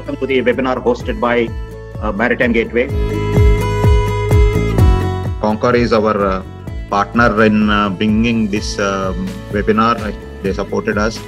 welcome to the webinar hosted by Maritime Gateway. Concor is our partner in bringing this webinar. They supported us.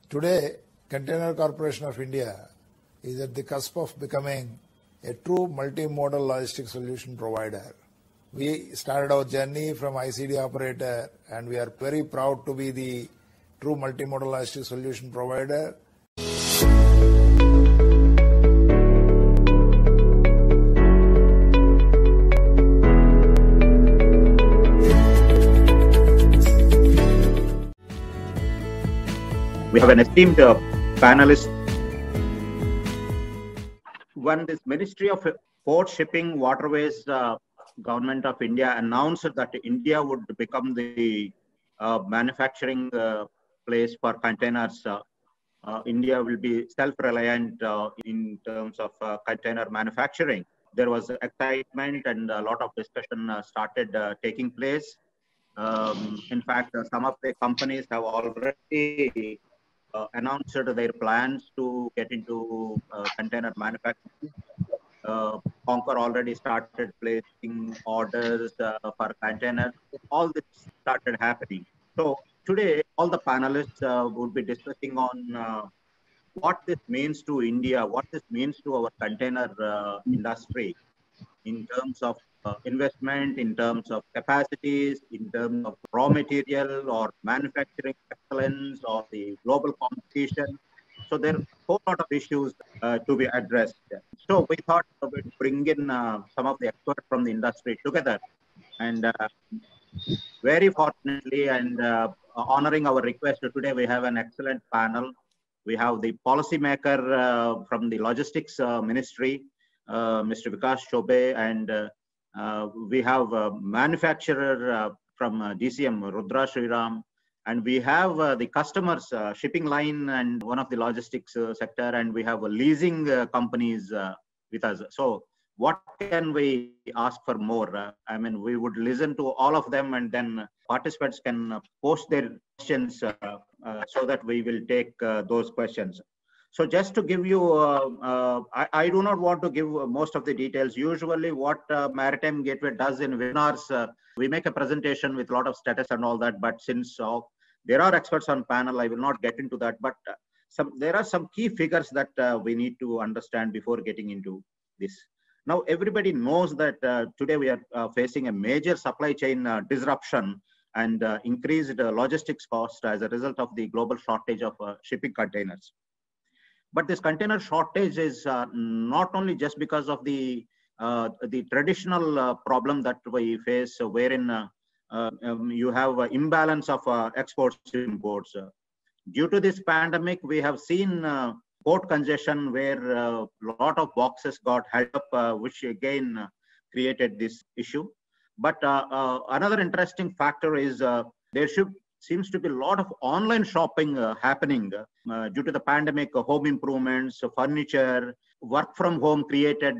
Today, Container Corporation of India is at the cusp of becoming a true multimodal logistics solution provider. We started our journey from ICD operator, and we are very proud to be the true multimodal logistics solution provider. We have an esteemed panelist. When this Ministry of Port, Shipping, Waterways, Government of India announced that India would become the manufacturing place for containers, India will be self-reliant in terms of container manufacturing. There was excitement and a lot of discussion started taking place. In fact, some of the companies have already announced their plans to get into container manufacturing. Concor already started placing orders for containers. All this started happening. So today, all the panelists would be discussing on what this means to India, what this means to our container industry in terms of investment, in terms of capacities, in terms of raw material or manufacturing excellence or the global competition. So there are a whole lot of issues to be addressed. So we thought we'd bring in some of the experts from the industry together. And very fortunately and honoring our request today, we have an excellent panel. We have the policymaker from the Logistics Ministry, Mr. Vikas Choubey, and we have a manufacturer from DCM, Rudra Sriram, and we have the customers, shipping line and one of the logistics sector, and we have leasing companies with us. So what can we ask for more? I mean, we would listen to all of them, and then participants can post their questions so that we will take those questions. So just to give you, I do not want to give most of the details. Usually what Maritime Gateway does in webinars, we make a presentation with a lot of status and all that, but since there are experts on panel, I will not get into that, but there are some key figures that we need to understand before getting into this. Now, everybody knows that today we are facing a major supply chain disruption and increased logistics cost as a result of the global shortage of shipping containers. But this container shortage is not only just because of the traditional problem that we face, wherein you have an imbalance of exports to imports. Due to this pandemic, we have seen port congestion where a lot of boxes got held up, which again created this issue. But another interesting factor is there seems to be a lot of online shopping happening due to the pandemic. Home improvements, furniture, work from home created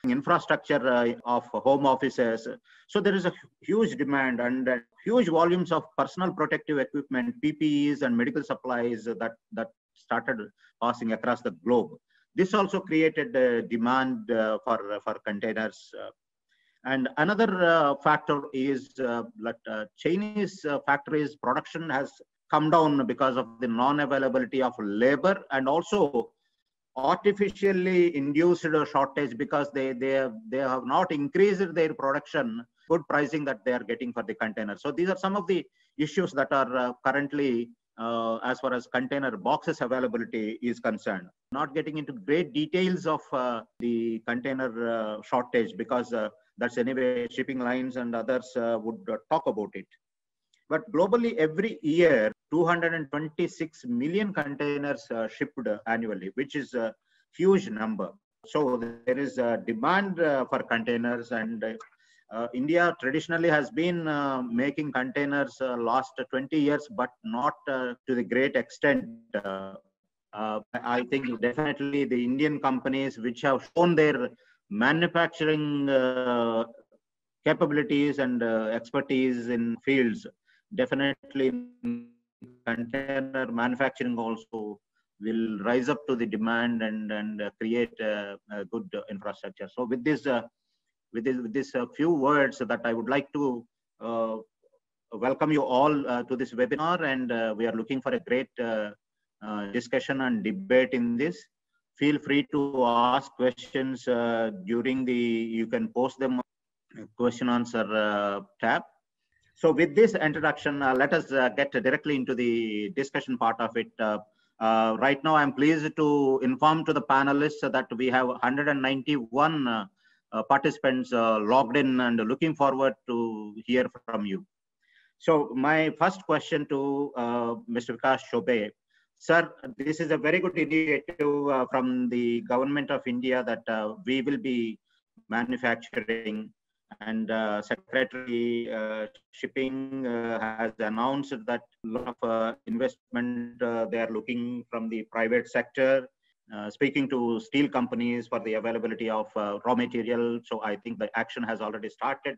infrastructure of home offices. So there is a huge demand and huge volumes of personal protective equipment, PPEs and medical supplies that started passing across the globe. This also created demand for containers. And another factor is that Chinese factories production has come down because of the non-availability of labor and also artificially induced shortage because they have not increased their production, good pricing that they are getting for the container. So these are some of the issues that are currently as far as container boxes availability is concerned. Not getting into great details of the container shortage because That's anyway, shipping lines and others would talk about it. But globally, every year, 226 million containers shipped annually, which is a huge number. So there is a demand for containers, and India traditionally has been making containers last 20 years, but not to the great extent. I think definitely the Indian companies which have shown their manufacturing capabilities and expertise in fields, definitely container manufacturing also will rise up to the demand and create a good infrastructure. So with this few words that I would like to welcome you all to this webinar, and we are looking for a great discussion and debate in this. Feel free to ask questions during you can post them question answer tab. So with this introduction, let us get directly into the discussion part of it. Right now, I'm pleased to inform to the panelists that we have 191 participants logged in and looking forward to hear from you. So my first question to Mr. Vikash Choubey. Sir, this is a very good initiative from the government of India that we will be manufacturing, and Secretary Shipping has announced that a lot of investment they are looking from the private sector, speaking to steel companies for the availability of raw material. So I think the action has already started.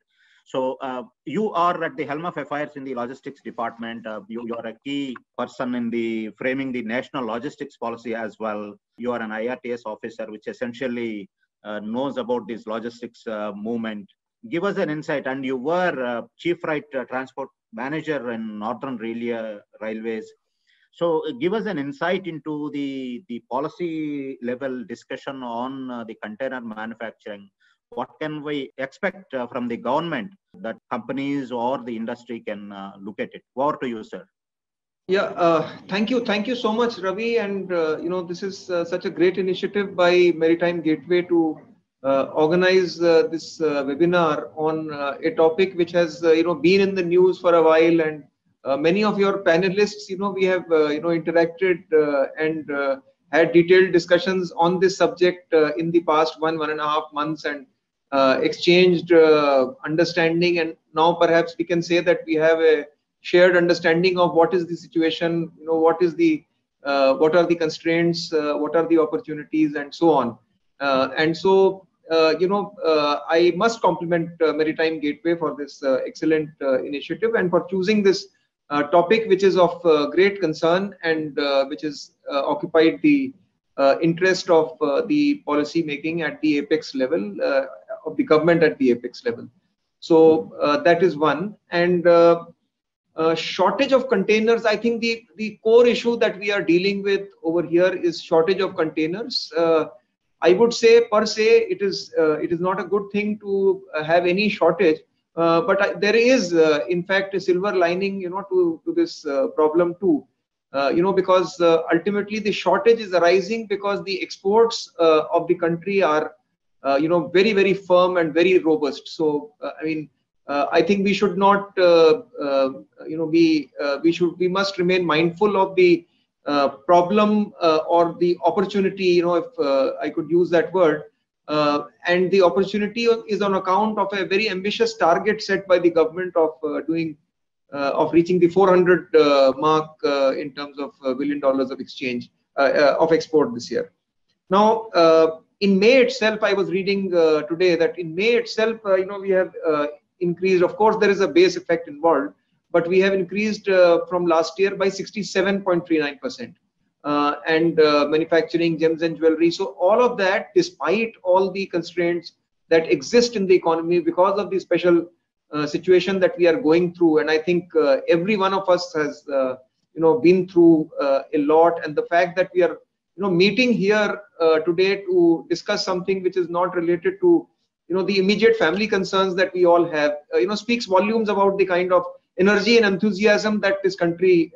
So you are at the helm of affairs in the logistics department. You are a key person in the framing the national logistics policy as well. You are an IRTS officer, which essentially knows about this logistics movement. Give us an insight. And you were Chief Freight Transport Manager in Northern Railways. So give us an insight into the policy level discussion on the container manufacturing. What can we expect from the government that companies or the industry can look at it? Over to you, sir. Yeah, thank you so much, Ravi. And this is such a great initiative by Maritime Gateway to organize this webinar on a topic which has been in the news for a while, and many of your panelists, we have interacted and had detailed discussions on this subject in the past 1.5 months, and exchanged understanding, and now perhaps we can say that we have a shared understanding of what is the situation, what are the constraints, what are the opportunities, and so on. And so I must compliment Maritime Gateway for this excellent initiative and for choosing this topic, which is of great concern, and which has occupied the interest of the policy making at the apex level, of the government at the apex level. So that is one. And shortage of containers, I think the core issue that we are dealing with over here is shortage of containers. I would say per se it is not a good thing to have any shortage, but there is in fact a silver lining to this problem too. Because ultimately the shortage is arising because the exports of the country are very, very firm and very robust. So I think we should not we must remain mindful of the problem or the opportunity, if I could use that word, and the opportunity is on account of a very ambitious target set by the government of reaching the 400 mark in terms of $1 billion of exchange of export this year. Now, in May itself, I was reading today that in May itself, we have increased. Of course, there is a base effect involved, but we have increased from last year by 67.39%. And manufacturing, gems and jewelry. So all of that, despite all the constraints that exist in the economy because of the special situation that we are going through, and I think every one of us has been through a lot, and the fact that we are meeting here today to discuss something which is not related to the immediate family concerns that we all have speaks volumes about the kind of energy and enthusiasm that this country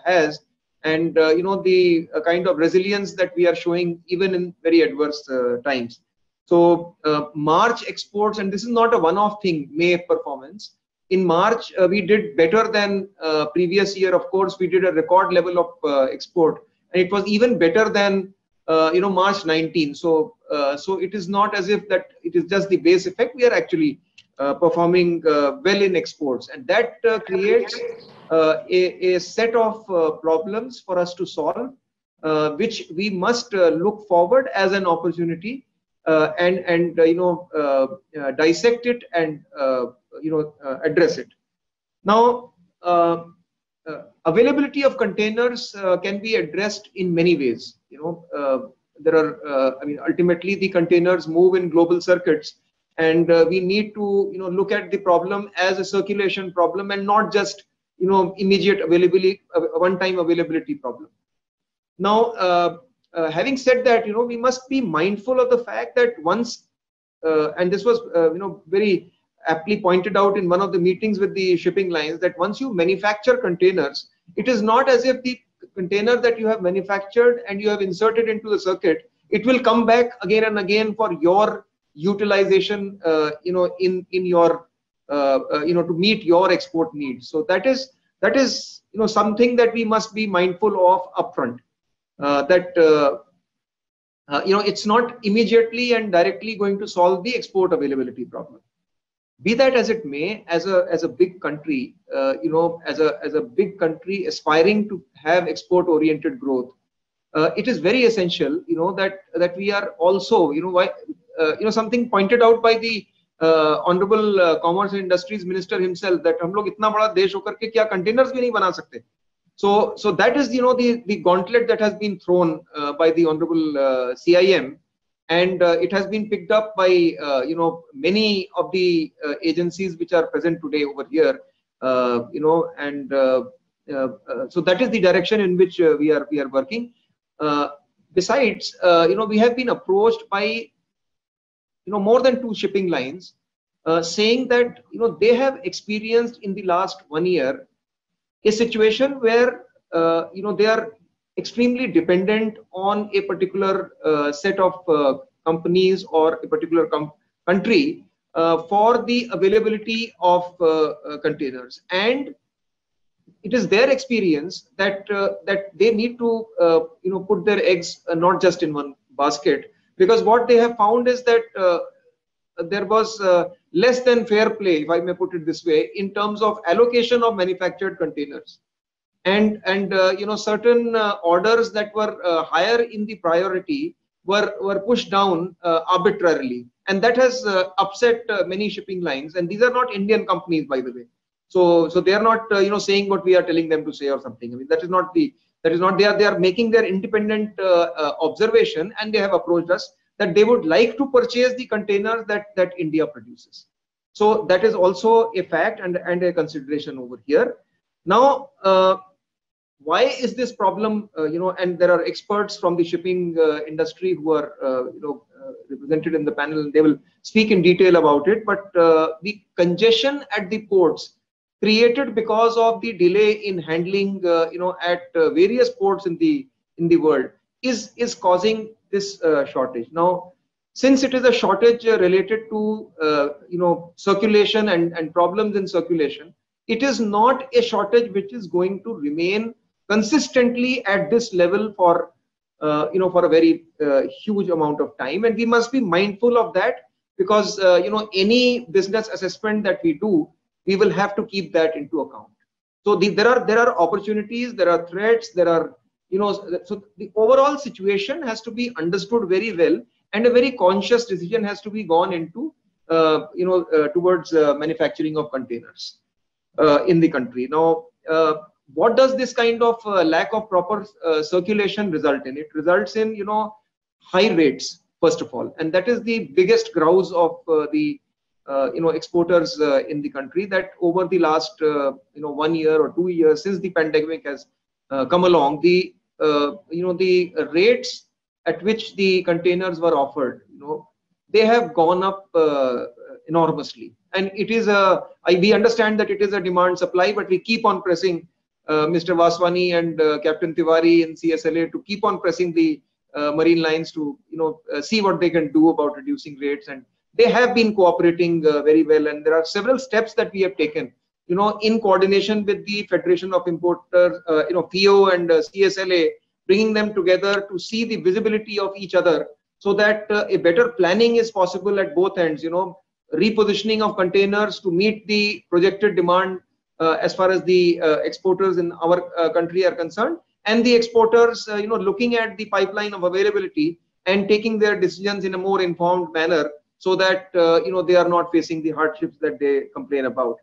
has, and the kind of resilience that we are showing even in very adverse times. So March exports, and this is not a one-off thing, May performance. In March, we did better than previous year. Of course, we did a record level of export, and it was even better than March 19. So it is not as if that it is just the base effect. We are actually performing well in exports, and that creates a set of problems for us to solve, which we must look forward as an opportunity and dissect it and address it. Now, availability of containers can be addressed in many ways. There are, ultimately the containers move in global circuits, and we need to, look at the problem as a circulation problem and not just, immediate availability, one-time availability problem. Now, having said that, we must be mindful of the fact that once, and this was, very aptly pointed out in one of the meetings with the shipping lines, that once you manufacture containers, it is not as if the container that you have manufactured and you have inserted into the circuit, it will come back again and again for your utilization, in your, to meet your export needs. So that is, something that we must be mindful of upfront. It's not immediately and directly going to solve the export availability problem. Be that as it may, as a big country, as a big country aspiring to have export-oriented growth, it is very essential, that we are also, something pointed out by the Honorable Commerce and Industries Minister himself, that हम लोग इतना बड़ा देश होकर के क्या containers भी नहीं बना सकते. So that is, the gauntlet that has been thrown by the Honorable CIM. And it has been picked up by many of the agencies which are present today over here, so that is the direction in which we are working. Besides, we have been approached by more than 2 shipping lines, saying that they have experienced in the last 1 year a situation where they are extremely dependent on a particular set of companies or a particular country for the availability of containers, and it is their experience that they need to put their eggs not just in one basket, because what they have found is that there was less than fair play, if I may put it this way, in terms of allocation of manufactured containers. And certain orders that were higher in the priority were pushed down arbitrarily, and that has upset many shipping lines. And these are not Indian companies, by the way. So they are not saying what we are telling them to say or something. I mean, that is not they are making their independent observation, and they have approached us that they would like to purchase the containers that India produces. So that is also a fact and a consideration over here. Now, why is this problem, and there are experts from the shipping industry who are, represented in the panel, and they will speak in detail about it. But the congestion at the ports created because of the delay in handling, at various ports in the world is causing this shortage. Now, since it is a shortage related to, circulation and problems in circulation, it is not a shortage which is going to remain consistently at this level for for a very huge amount of time, and we must be mindful of that, because any business assessment that we do, we will have to keep that into account. So there are opportunities, there are threats, there are so the overall situation has to be understood very well, and a very conscious decision has to be gone into towards manufacturing of containers in the country. Now, what does this kind of lack of proper circulation result in? It results in high rates, first of all, and that is the biggest grouse of the exporters in the country, that over the last 1 year or 2 years since the pandemic has come along, the the rates at which the containers were offered, they have gone up enormously. And it is we understand that it is a demand supply, but we keep on pressing Mr. Vaswani and Captain Tiwari in CSLA to keep on pressing the marine lines to see what they can do about reducing rates, and they have been cooperating very well. And there are several steps that we have taken, in coordination with the Federation of Importers, FIO and CSLA, bringing them together to see the visibility of each other, so that a better planning is possible at both ends. Repositioning of containers to meet the projected demand as far as the exporters in our country are concerned, and the exporters, looking at the pipeline of availability and taking their decisions in a more informed manner, so that they are not facing the hardships that they complain about.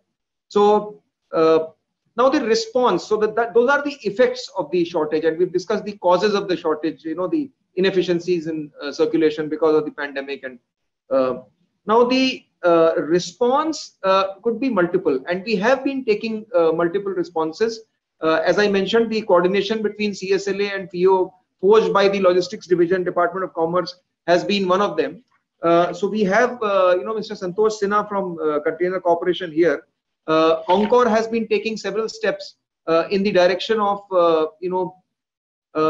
So now the response. So those are the effects of the shortage, and we've discussed the causes of the shortage. The inefficiencies in circulation because of the pandemic, and now the response could be multiple, and we have been taking multiple responses. As I mentioned, the coordination between CSLA and FIO, forged by the Logistics Division, Department of Commerce, has been one of them. So we have, Mr. Santosh Sinha from Container Corporation here. CONCOR has been taking several steps in the direction of,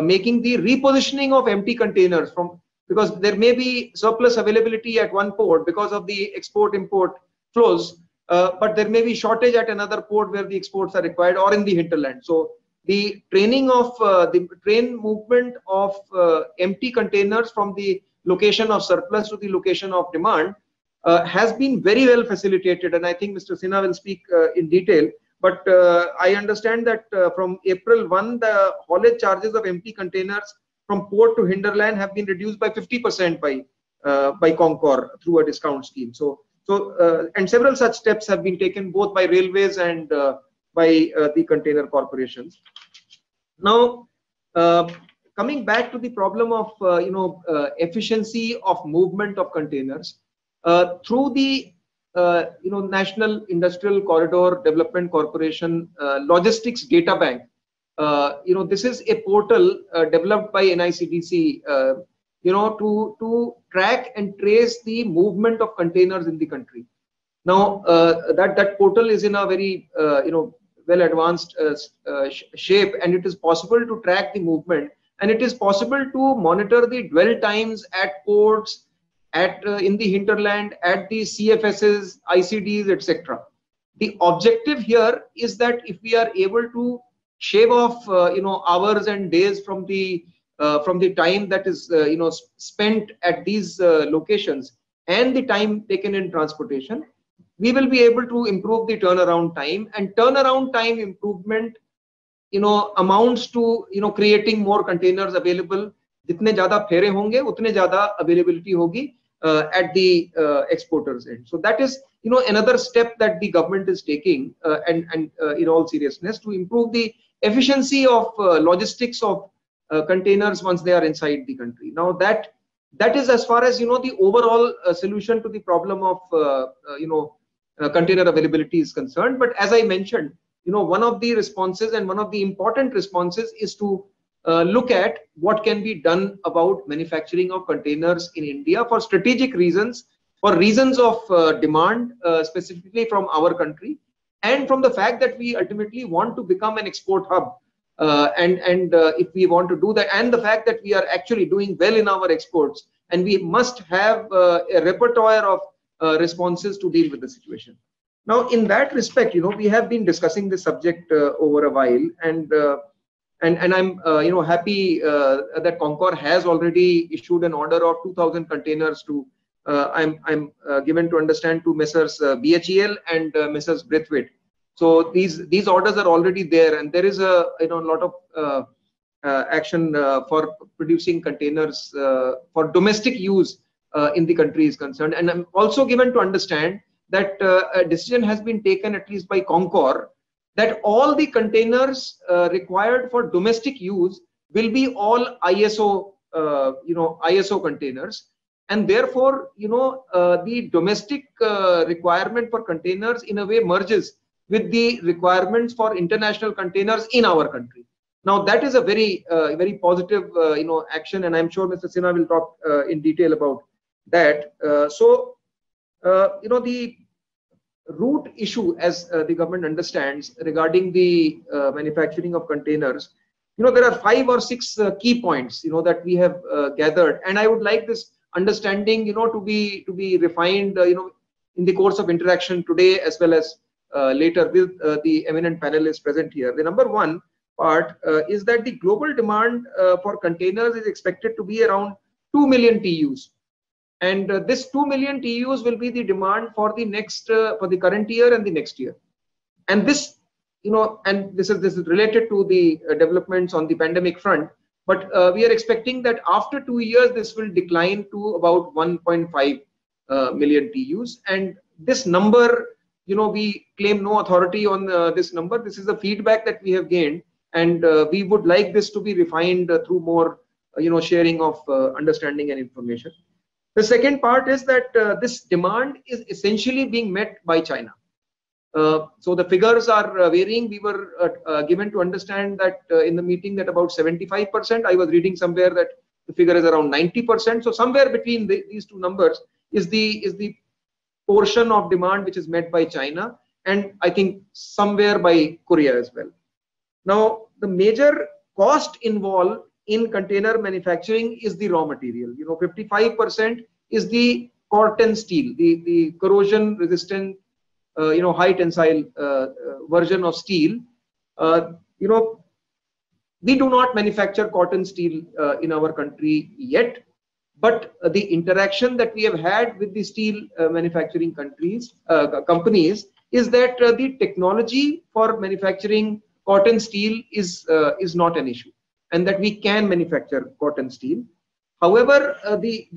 making the repositioning of empty containers because there may be surplus availability at one port because of the export-import flows, but there may be shortage at another port where the exports are required, or in the hinterland. So the training of the train movement of empty containers from the location of surplus to the location of demand has been very well facilitated, and I think Mr. Sinha will speak in detail. But I understand that from April 1, the haulage charges of empty containers from port to hinterland have been reduced by 50% by CONCOR through a discount scheme. So and several such steps have been taken both by railways and by the container corporations. Now, coming back to the problem of efficiency of movement of containers through the National Industrial Corridor Development Corporation Logistics Data Bank. This is a portal developed by NICDC, to track and trace the movement of containers in the country. Now, that portal is in a very well advanced shape, and it is possible to track the movement, and it is possible to monitor the dwell times at ports, in the hinterland, at the CFSs, ICDs, etc. The objective here is that if we are able to shave off hours and days from the time that is spent at these locations and the time taken in transportation, we will be able to improve the turnaround time, and turnaround time improvement amounts to creating more containers available. Jitne zyada fere honge, utne zyada availability hogi at the exporters end. So that is another step that the government is taking, and in all seriousness, to improve the efficiency of logistics of containers once they are inside the country. Now that is as far as the overall solution to the problem of container availability is concerned. But as I mentioned, one of the responses, and one of the important responses, is to look at what can be done about manufacturing of containers in India for strategic reasons, for reasons of demand, specifically from our country, and from the fact that we ultimately want to become an export hub. And if we want to do that, and the fact that we are actually doing well in our exports, and we must have a repertoire of responses to deal with the situation. Now, in that respect, we have been discussing this subject over a while, and I'm happy that CONCOR has already issued an order of 2,000 containers to I'm given to understand to Messrs. BHEL and Messrs. Braithwaite. So these orders are already there, and there is a lot of action for producing containers for domestic use in the country is concerned. And I'm also given to understand that a decision has been taken, at least by CONCOR, that all the containers required for domestic use will be all ISO containers, and therefore the domestic requirement for containers in a way merges with the requirements for international containers in our country. Now that is a very very positive action, and I'm sure Mr. Sinha will talk in detail about that. The root issue, as the government understands, regarding the manufacturing of containers there are 5 or 6 key points, that we have gathered, and I would like this understanding, to be refined, in the course of interaction today as well as later with the eminent panelists present here. The number one part is that the global demand for containers is expected to be around 2 million TEUs, and this 2 million TEUs will be the demand for the current year and the next year, and this. And this is related to the developments on the pandemic front, but we are expecting that after 2 years, this will decline to about 1.5 million TEUs. And this number, we claim no authority on this number. This is the feedback that we have gained, and we would like this to be refined through more, sharing of understanding and information. The second part is that this demand is essentially being met by China. So the figures are varying. We were given to understand that in the meeting that about 75%. I was reading somewhere that the figure is around 90%. So somewhere between these two numbers is the portion of demand which is met by China, and I think somewhere by Korea as well. Now, the major cost involved in container manufacturing is the raw material. 55% is the Corten steel, the corrosion resistant, high tensile version of steel. We do not manufacture Corten steel in our country yet, but the interaction that we have had with the steel manufacturing companies is that the technology for manufacturing Corten steel is not an issue, and that we can manufacture Corten steel. However, the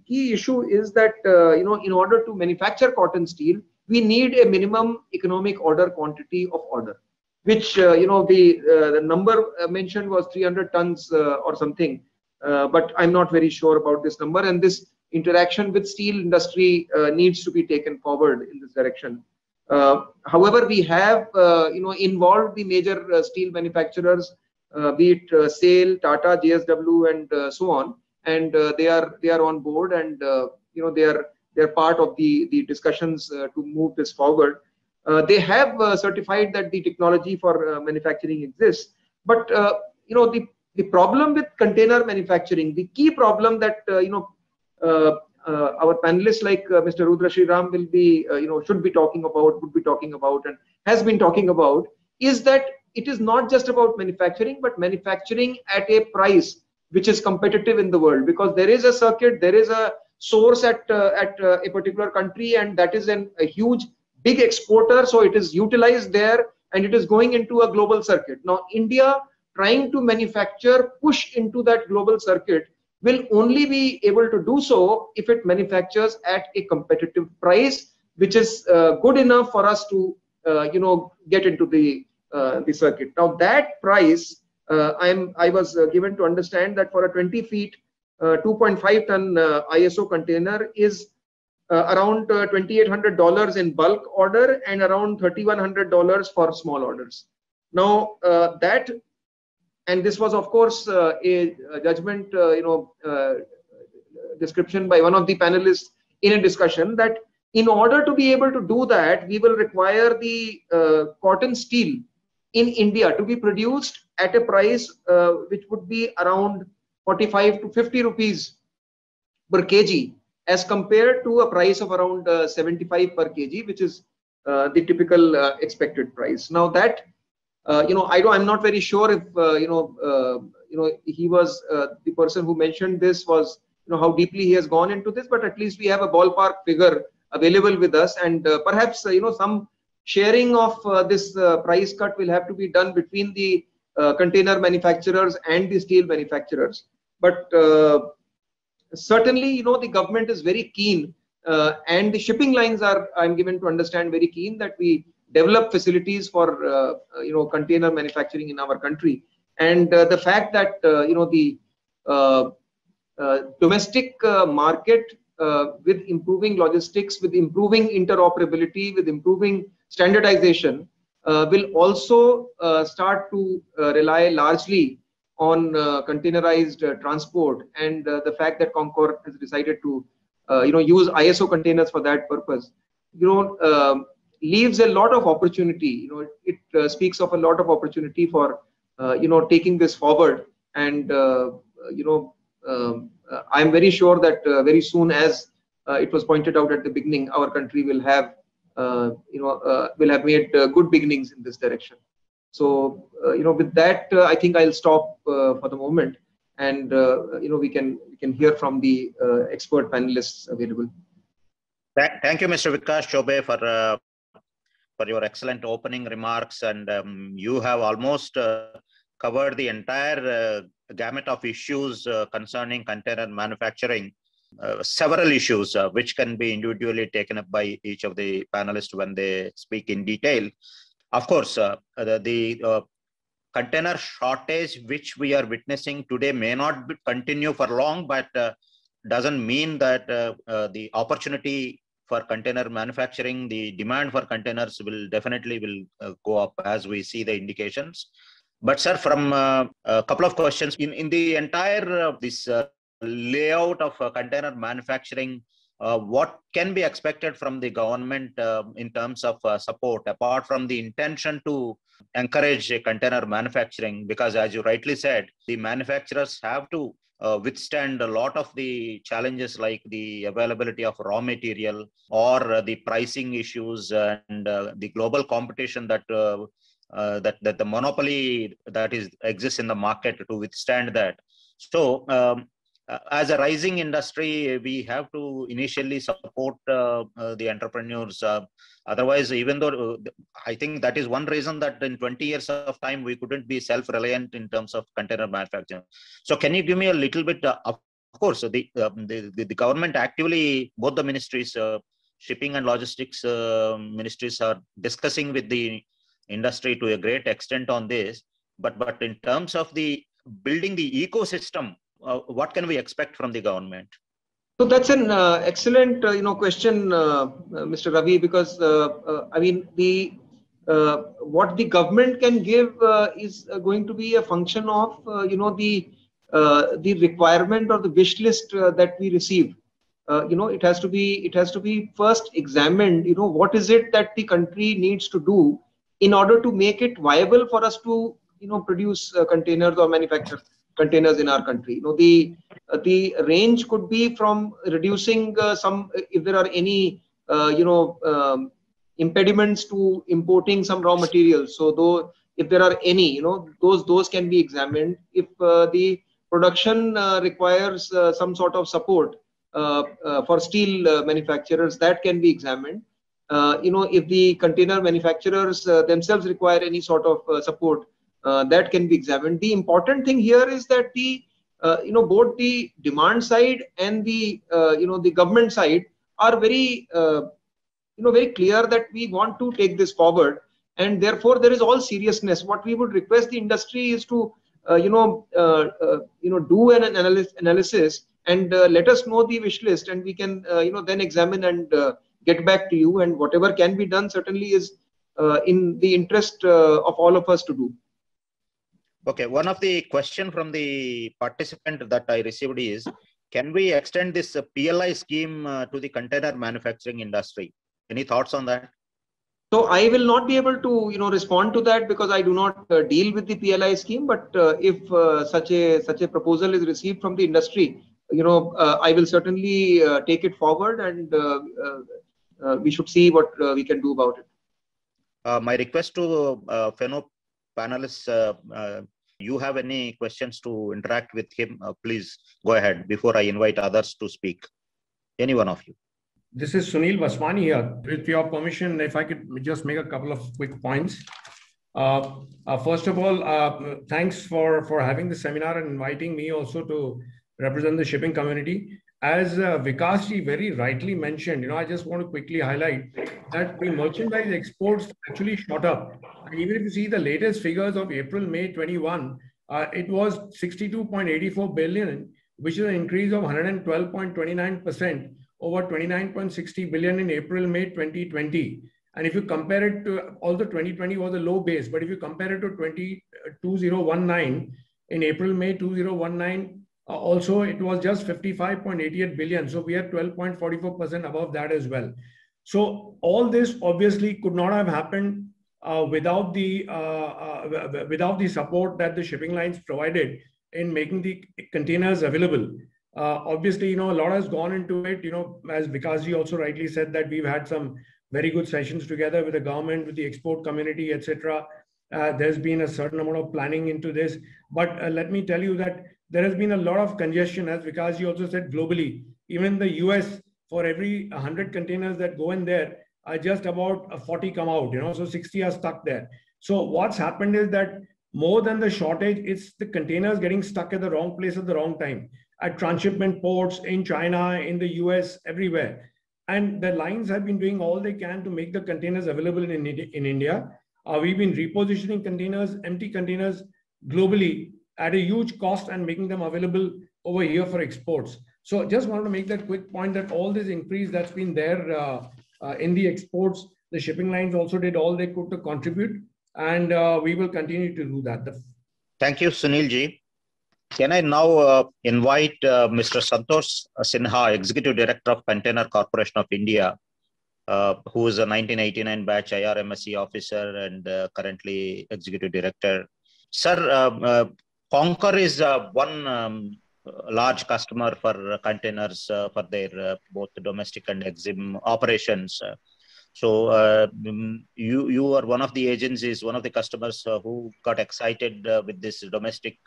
key issue is that in order to manufacture Corten steel, we need a minimum economic order quantity of order, which the number mentioned was 300 tons or something, but I'm not very sure about this number. And this interaction with steel industry needs to be taken forward in this direction. However, we have involved the major steel manufacturers, be it SAIL, Tata, JSW, and so on, and they are on board, and they're part of the discussions to move this forward. They have certified that the technology for manufacturing exists, but the problem with container manufacturing, the key problem that our panelists like Mr. Rudra Sriram will be would be talking about, and has been talking about, is that it is not just about manufacturing, but manufacturing at a price which is competitive in the world, because there is a circuit, there is a source at a particular country, and that is a huge big exporter, so it is utilized there and it is going into a global circuit. Now India trying to manufacture, push into that global circuit, will only be able to do so if it manufactures at a competitive price, which is good enough for us to get into the circuit. Now that price, I was given to understand that for a 20 feet 2.5 ton ISO container is around $2,800 in bulk order and around $3,100 for small orders. Now and this was of course a judgment description by one of the panelists in a discussion, that in order to be able to do that, we will require the Corten steel in India to be produced at a price which would be around 45 to 50 rupees per kg, as compared to a price of around 75 per kg, which is the typical expected price. Now that I'm not very sure if he was the person who mentioned this was how deeply he has gone into this, but at least we have a ballpark figure available with us, and perhaps some sharing of this price cut will have to be done between the container manufacturers and the steel manufacturers. But certainly, the government is very keen, and the shipping lines are, I'm given to understand, very keen that we develop facilities for container manufacturing in our country. And the fact that the domestic market, with improving logistics, with improving interoperability, with improving standardization, will also start to rely largely on containerized transport, and the fact that CONCOR has decided to use ISO containers for that purpose, leaves a lot of opportunity. It speaks of a lot of opportunity for taking this forward. And I'm very sure that very soon, as it was pointed out at the beginning, our country will have made good beginnings in this direction. So with that, I think I'll stop for the moment, and we can hear from the expert panelists available. Thank you, Mr. Vikas Choubey, for your excellent opening remarks, and you have almost covered the entire gamut of issues concerning container manufacturing. Several issues which can be individually taken up by each of the panelists when they speak in detail. Of course, the container shortage which we are witnessing today may not continue for long, but doesn't mean that the opportunity for container manufacturing, the demand for containers will definitely go up as we see the indications. But sir, from a couple of questions in the entire this layout of container manufacturing, what can be expected from the government in terms of support, apart from the intention to encourage container manufacturing? Because as you rightly said, the manufacturers have to withstand a lot of the challenges like the availability of raw material or the pricing issues and the global competition that the monopoly that exists in the market to withstand that. So as a rising industry, we have to initially support the entrepreneurs. Otherwise, even though I think that is one reason that in 20 years of time, we couldn't be self-reliant in terms of container manufacturing. So can you give me a little bit, of course, the government actively, both the ministries, shipping and logistics ministries are discussing with the industry to a great extent on this. But in terms of the building the ecosystem, what can we expect from the government? So that's an excellent question, Mr. Ravi, because I mean what the government can give is going to be a function of the requirement or the wish list that we receive. It has to be first examined. What is it that the country needs to do in order to make it viable for us to produce containers or manufacture containers in our country. The range could be from reducing some, if there are any impediments to importing some raw materials. So though if there are any, those can be examined. If the production requires some sort of support for steel manufacturers, that can be examined. If the container manufacturers themselves require any sort of support, that can be examined. The important thing here is that the both the demand side and the the government side are very very clear that we want to take this forward, and therefore there is all seriousness. What we would request the industry is to do an analysis and let us know the wish list, and we can then examine and get back to you, and whatever can be done certainly is in the interest of all of us to do. Okay, one of the question from the participant that I received is, can we extend this PLI scheme to the container manufacturing industry? Any thoughts on that? So I will not be able to respond to that because I do not deal with the PLI scheme. But if such a proposal is received from the industry, I will certainly take it forward, and we should see what we can do about it. My request to fellow panelists, you have any questions to interact with him, please go ahead before I invite others to speak. Any one of you. This is Sunil Vaswani here. With your permission, if I could just make a couple of quick points. First of all, thanks for having the seminar and inviting me also to represent the shipping community. As Vikas ji very rightly mentioned, I just want to quickly highlight that the merchandise exports actually shot up. And even if you see the latest figures of April-May 21, it was 62.84 billion, which is an increase of 112.29% over 29.60 billion in April-May 2020. And if you compare it to, although 2020 was a low base, but if you compare it to 2019, in April-May 2019, also it was just 55.88 billion. So we are 12.44% above that as well. So all this obviously could not have happened without the support that the shipping lines provided in making the containers available. Obviously, a lot has gone into it. As Vikasji also rightly said, that we've had some very good sessions together with the government, with the export community, etc. There's been a certain amount of planning into this. But let me tell you that there has been a lot of congestion, as Vikasji also said, globally. Even in the US, for every 100 containers that go in there, just about 40 come out, so 60 are stuck there. So what's happened is that more than the shortage, it's the containers getting stuck at the wrong place at the wrong time, at transshipment ports in China, in the US, everywhere. And the lines have been doing all they can to make the containers available in India. We've been repositioning containers, empty containers globally at a huge cost and making them available over here for exports. So just wanted to make that quick point that all this increase that's been there in the exports, the shipping lines also did all they could to contribute, and we will continue to do that. Thank you, Sunil ji. Can I now invite Mr. Santosh Sinha, Executive Director of Container Corporation of India, who is a 1989 batch IRMSE officer and currently Executive Director. Sir, Concor is one large customer for containers for their both domestic and EXIM operations. So you are one of the agencies, one of the customers who got excited with this domestic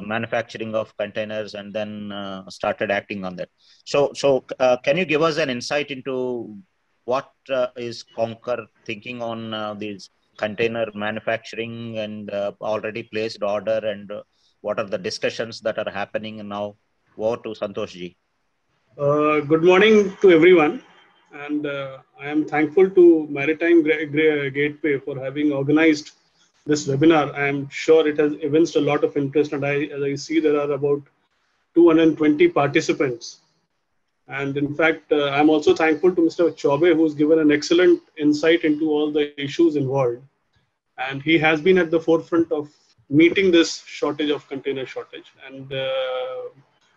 manufacturing of containers and then started acting on that. So can you give us an insight into what is Concor thinking on these container manufacturing and already placed order, and what are the discussions that are happening now? Over to Santosh ji. Good morning to everyone, and I am thankful to Maritime Gateway for having organized this webinar. I am sure it has evinced a lot of interest, and as I see, there are about 220 participants. And in fact, I'm also thankful to Mr. Chaube, who's given an excellent insight into all the issues involved. And he has been at the forefront of meeting this shortage of container shortage. And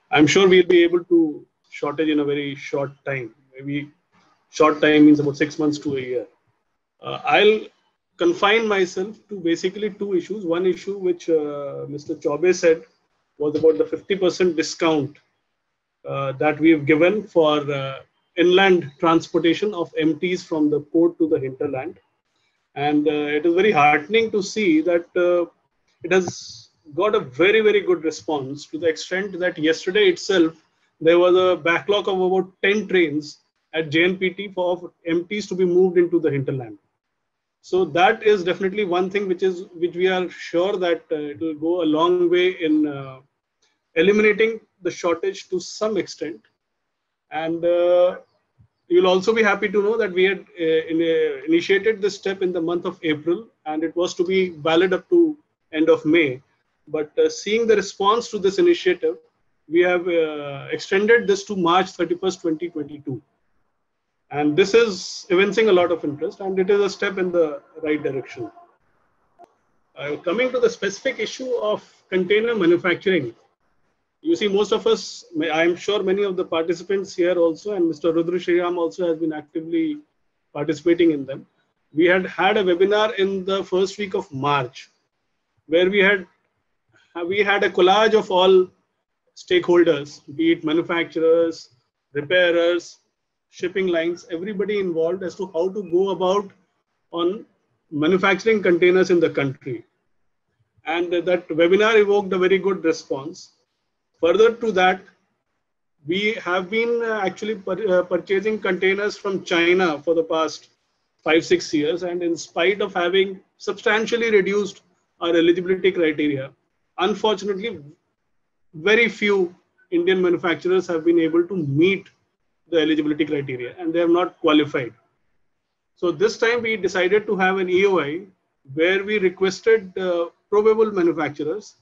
I'm sure we'll be able to shortage in a very short time. Maybe short time means about 6 months to a year. I'll confine myself to basically two issues. One issue which Mr. Chaube said was about the 50% discount that we've given for inland transportation of empties from the port to the hinterland. And it is very heartening to see that it has got a very, very good response, to the extent that yesterday itself, there was a backlog of about 10 trains at JNPT for empties to be moved into the hinterland. So that is definitely one thing which we are sure that it will go a long way in eliminating the shortage to some extent. And you'll also be happy to know that we had initiated this step in the month of April, and it was to be valid up to end of May. But seeing the response to this initiative, we have extended this to March 31st, 2022. And this is evincing a lot of interest, and it is a step in the right direction. Coming to the specific issue of container manufacturing, you see, most of us, I am sure many of the participants here also, and Mr. Rudra Shriram also has been actively participating in them. We had a webinar in the first week of March, where we had a collage of all stakeholders, be it manufacturers, repairers, shipping lines, everybody involved as to how to go about on manufacturing containers in the country. And that webinar evoked a very good response. Further to that, we have been actually purchasing containers from China for the past 5-6 years, and in spite of having substantially reduced our eligibility criteria, unfortunately, very few Indian manufacturers have been able to meet the eligibility criteria, and they have not qualified. So this time we decided to have an EOI where we requested probable manufacturers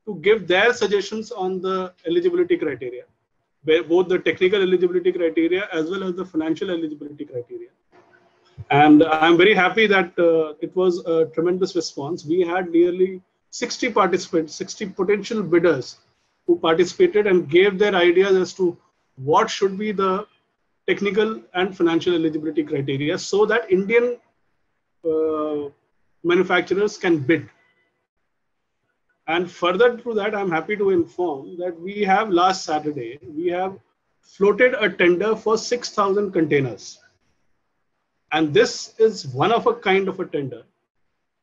to give their suggestions on the eligibility criteria, where both the technical eligibility criteria as well as the financial eligibility criteria. And I'm very happy that it was a tremendous response. We had nearly 60 participants, 60 potential bidders who participated and gave their ideas as to what should be the technical and financial eligibility criteria, so that Indian manufacturers can bid. And further to that, I'm happy to inform that we have last Saturday, we have floated a tender for 6,000 containers. And this is one of a kind of a tender.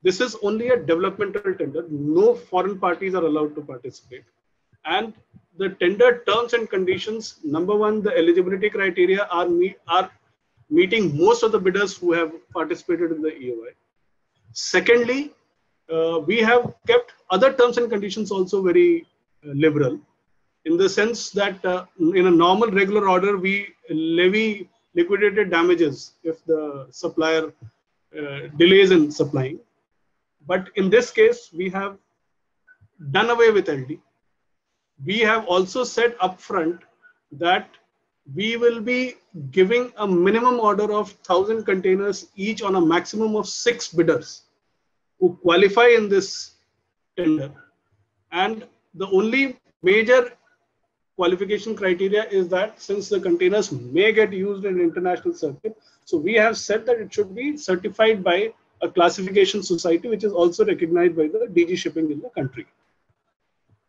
This is only a developmental tender. No foreign parties are allowed to participate. And the tender terms and conditions, number one, the eligibility criteria are meeting most of the bidders who have participated in the EOI. Secondly, we have kept other terms and conditions also very liberal, in the sense that in a normal regular order, we levy liquidated damages if the supplier delays in supplying. But in this case, we have done away with LD. We have also said upfront that we will be giving a minimum order of 1,000 containers each on a maximum of 6 bidders who qualify in this tender. And the only major qualification criteria is that since the containers may get used in international circuit, so we have said that it should be certified by a classification society, which is also recognized by the DG Shipping in the country.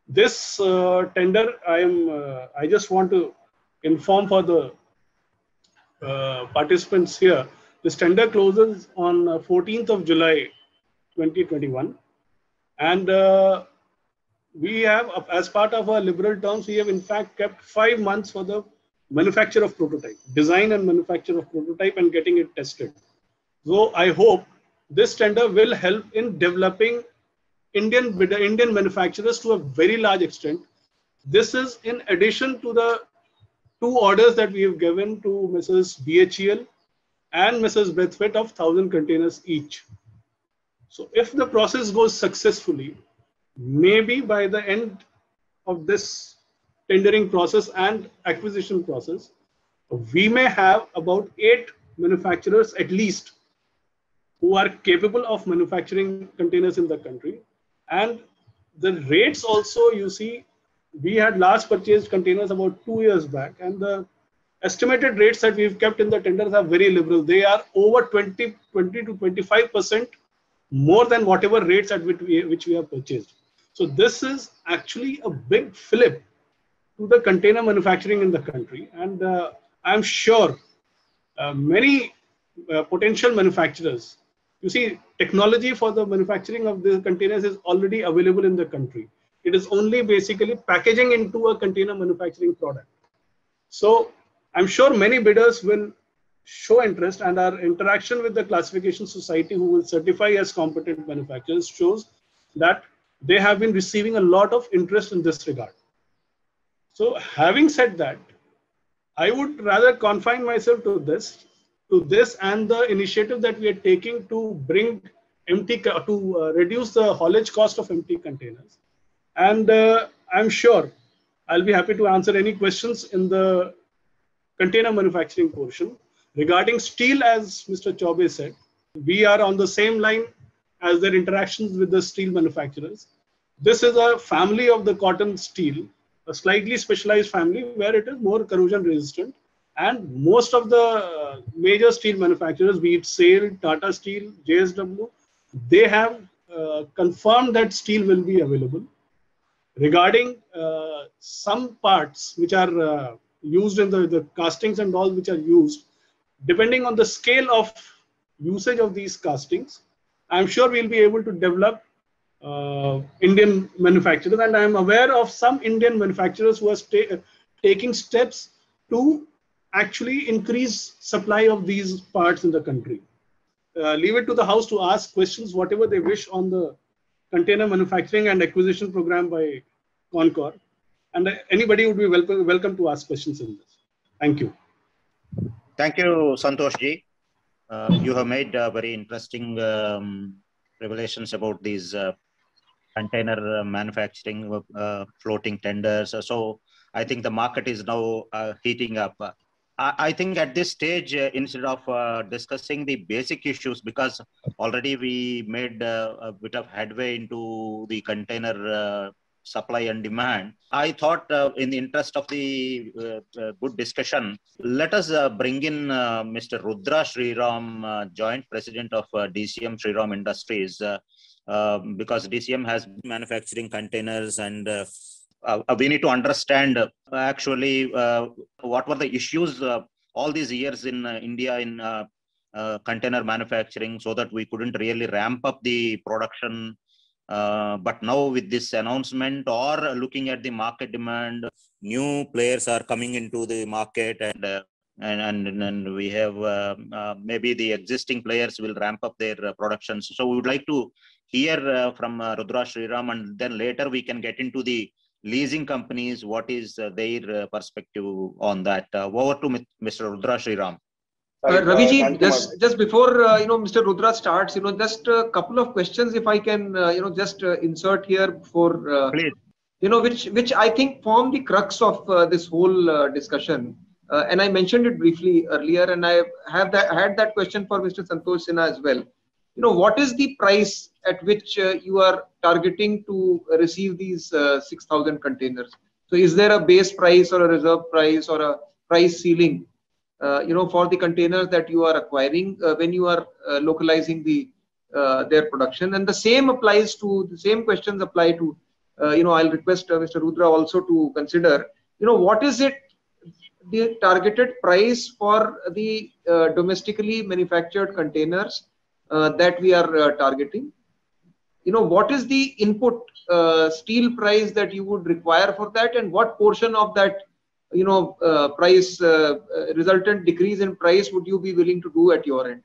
This tender, I just want to inform for the participants here, this tender closes on 14th of July 2021. And we have, as part of our liberal terms, we have in fact kept 5 months for the manufacture of prototype, design and manufacture of prototype and getting it tested. So I hope this tender will help in developing Indian manufacturers to a very large extent. This is in addition to the 2 orders that we have given to Mrs. BHEL and Mrs. Braithwaite of 1,000 containers each. So if the process goes successfully, maybe by the end of this tendering process and acquisition process, we may have about 8 manufacturers at least who are capable of manufacturing containers in the country. And the rates also, you see, we had last purchased containers about 2 years back, and the estimated rates that we've kept in the tenders are very liberal. They are over 20 to 25% more than whatever rates at which we have purchased. So this is actually a big flip to the container manufacturing in the country. And I'm sure many potential manufacturers, you see, technology for the manufacturing of the containers is already available in the country. It is only basically packaging into a container manufacturing product. So I'm sure many bidders will show interest, and our interaction with the classification society who will certify as competent manufacturers shows that they have been receiving a lot of interest in this regard. So having said that, I would rather confine myself to this and the initiative that we are taking to bring reduce the haulage cost of empty containers. And I'm sure I'll be happy to answer any questions in the container manufacturing portion. Regarding steel, as Mr. Chaubey said, we are on the same line as their interactions with the steel manufacturers. This is a family of the cotton steel, a slightly specialized family where it is more corrosion resistant. And most of the major steel manufacturers, be it SAIL, Tata Steel, JSW, they have confirmed that steel will be available. Regarding some parts which are used in the castings and all which are used, depending on the scale of usage of these castings, I'm sure we'll be able to develop Indian manufacturers. And I'm aware of some Indian manufacturers who are taking steps to actually increase supply of these parts in the country. Leave it to the House to ask questions, whatever they wish, on the container manufacturing and acquisition program by CONCOR. And anybody would be welcome to ask questions in this. Thank you. Thank you, Santosh ji. You have made very interesting revelations about these container manufacturing, floating tenders. So I think the market is now heating up. I think at this stage, instead of discussing the basic issues, because already we made a bit of headway into the container supply and demand. I thought in the interest of the good discussion, let us bring in Mr. Rudra Sriram, Joint President of DCM Sriram Industries, because DCM has manufacturing containers, and we need to understand actually what were the issues all these years in India in container manufacturing, so that we couldn't really ramp up the production. But now with this announcement, or looking at the market demand, new players are coming into the market, and we have maybe the existing players will ramp up their productions. So we would like to hear from Rudra Sriram, and then later we can get into the leasing companies. What is their perspective on that? Over to Mr. Rudra Sriram. Raviji, just before Mr. Rudra starts, just a couple of questions, if I can, just insert here before, please. Which I think form the crux of this whole discussion. And I mentioned it briefly earlier, and I had that question for Mr. Santosh Sinha as well. What is the price at which you are targeting to receive these 6,000 containers? So, is there a base price or a reserve price or a price ceiling? For the containers that you are acquiring when you are localizing their production, and the same questions apply to, I'll request Mr. Rudra also to consider, what is the targeted price for the domestically manufactured containers that we are targeting? What is the input steel price that you would require for that, and what portion of that price resultant decrease in price would you be willing to do at your end?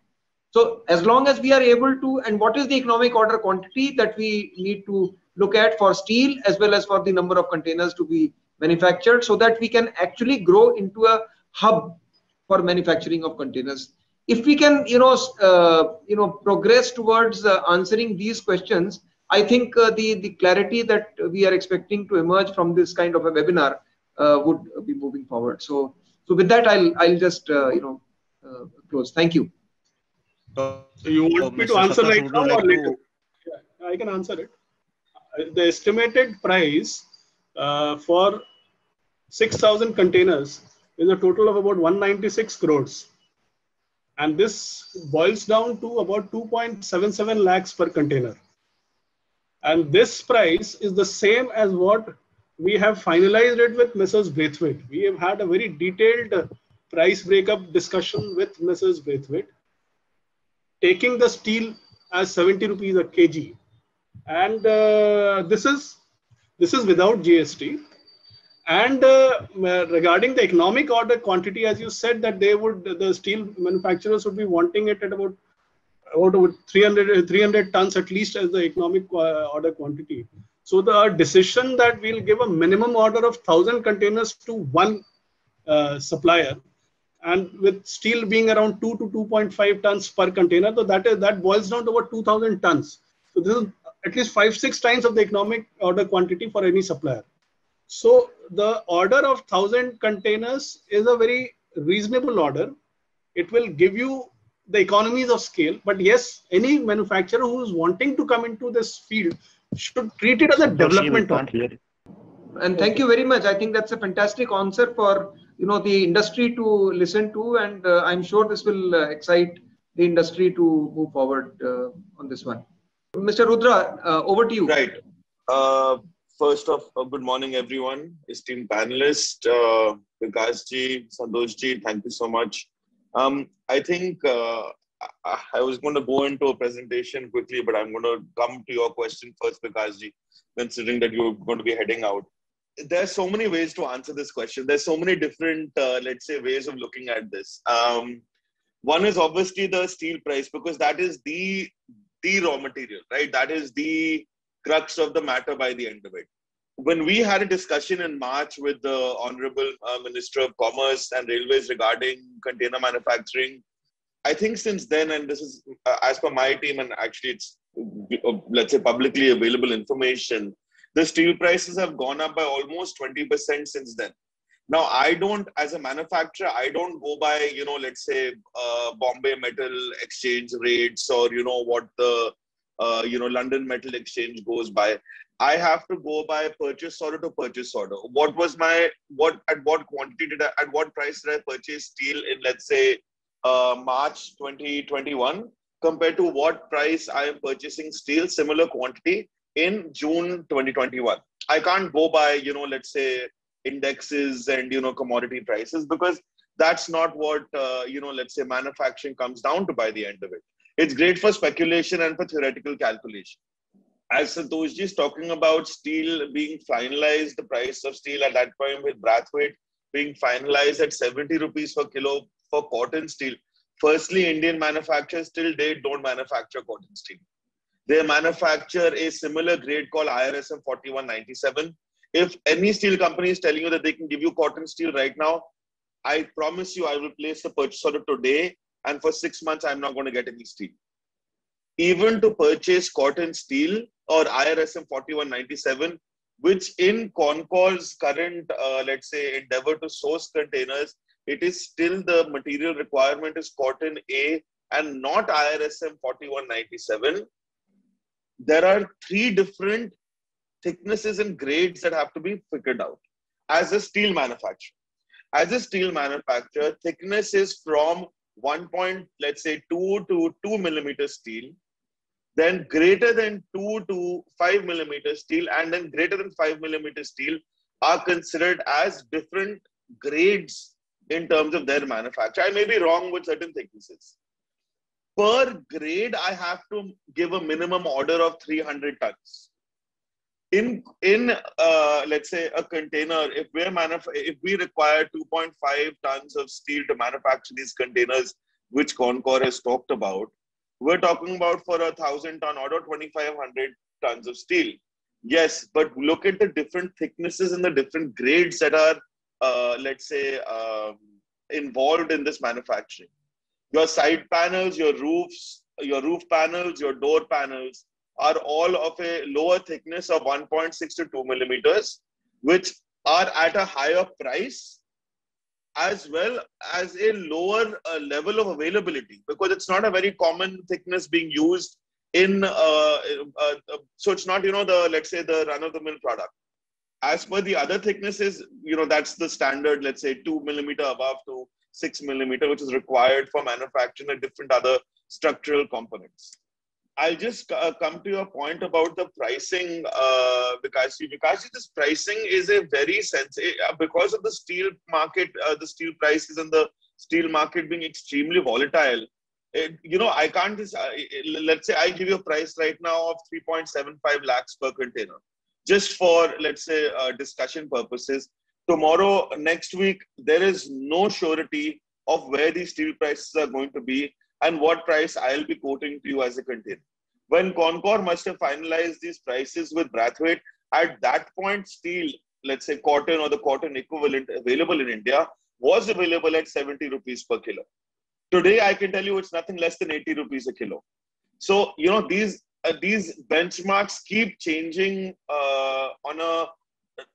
So as long as we are able to, and what is the economic order quantity that we need to look at for steel as well as for the number of containers to be manufactured, so that we can actually grow into a hub for manufacturing of containers. If we can, progress towards answering these questions, I think the clarity that we are expecting to emerge from this kind of a webinar would be moving forward. So with that, I'll just close. Thank you. So you want me to answer right now or later? Yeah, I can answer it. The estimated price for 6,000 containers is a total of about 196 crores. And this boils down to about 2.77 lakhs per container. And this price is the same as what we have finalized it with Messrs. Braithwaite. We have had a very detailed price breakup discussion with Messrs. Braithwaite, taking the steel as 70 rupees a kg. And this is without GST. And regarding the economic order quantity, as you said, that the steel manufacturers would be wanting it at about 300 tons at least as the economic order quantity. So the decision that we'll give a minimum order of 1,000 containers to one supplier, and with steel being around 2 to 2.5 tons per container, so that boils down to about 2,000 tons. So this is at least 5-6 times of the economic order quantity for any supplier. So the order of 1,000 containers is a very reasonable order. It will give you the economies of scale. But yes, any manufacturer who is wanting to come into this field should treat it as a development order. And thank you very much. I think that's a fantastic answer for the industry to listen to, and I'm sure this will excite the industry to move forward on this one. Mr. Rudra, over to you. Right. First off, good morning, everyone. Esteemed panelists, Vikasji, Santoshji, thank you so much. I think I was going to go into a presentation quickly, but I'm going to come to your question first, Vikasji, considering that you're going to be heading out. There's so many ways to answer this question. There's so many different, let's say, ways of looking at this. One is obviously the steel price, because that is the raw material, right? That is the crux of the matter by the end of it. When we had a discussion in March with the Honorable Minister of Commerce and Railways regarding container manufacturing, I think since then, and this is as per my team, and actually it's, let's say, publicly available information, the steel prices have gone up by almost 20% since then. Now, I don't, as a manufacturer, I don't go by, let's say, Bombay Metal Exchange rates, or, what the, London Metal Exchange goes by. I have to go by purchase order to purchase order. What was at what quantity at what price did I purchase steel in, let's say, March 2021 compared to what price I am purchasing steel, similar quantity in June 2021. I can't go by, let's say indexes and, commodity prices, because that's not what, let's say manufacturing comes down to by the end of it. It's great for speculation and for theoretical calculation. As Santoshji is talking about steel being finalized, the price of steel at that point with Brathwaite being finalized at 70 rupees per kilo for cotton steel. Firstly, Indian manufacturers till date don't manufacture cotton steel. They manufacture a similar grade called IRSM 4197. If any steel company is telling you that they can give you cotton steel right now, I promise you I will place the purchase order today, and for 6 months I'm not going to get any steel. Even to purchase cotton steel or IRSM 4197, which in Concor's current, let's say, endeavor to source containers, it is still the material requirement is cotton A and not IRSM 4197. There are 3 different thicknesses and grades that have to be figured out as a steel manufacturer. As a steel manufacturer, thickness is from 2 to 2 millimeter steel, then greater than 2 to 5 millimeter steel, and then greater than 5 millimeter steel are considered as different grades in terms of their manufacture. I may be wrong with certain thicknesses. Per grade, I have to give a minimum order of 300 tons. In let's say a container, if we require 2.5 tons of steel to manufacture these containers, which Concor has talked about, we're talking about for a 1,000-ton order, 2,500 tons of steel. Yes, but look at the different thicknesses and the different grades that are, involved in this manufacturing. Your side panels, your roofs, your roof panels, your door panels are all of a lower thickness of 1.6 to 2 millimeters, which are at a higher price, as well as a lower level of availability, because it's not a very common thickness being used in, so it's not, let's say the run-of-the-mill product. As per the other thicknesses, that's the standard, let's say 2 millimeter above to 6 millimeter, which is required for manufacturing a different other structural components. I'll just come to your point about the pricing, because this pricing is a very sensitive, because of the steel market, the steel prices and the steel market being extremely volatile. I can't just, let's say I give you a price right now of 3.75 lakhs per container, just for, let's say, discussion purposes. Tomorrow, next week, there is no surety of where these steel prices are going to be and what price I'll be quoting to you as a container. When Concor must have finalized these prices with Brathwaite, at that point, steel, let's say cotton or the cotton equivalent available in India, was available at 70 rupees per kilo. Today, I can tell you it's nothing less than 80 rupees a kilo. So, these benchmarks keep changing on a,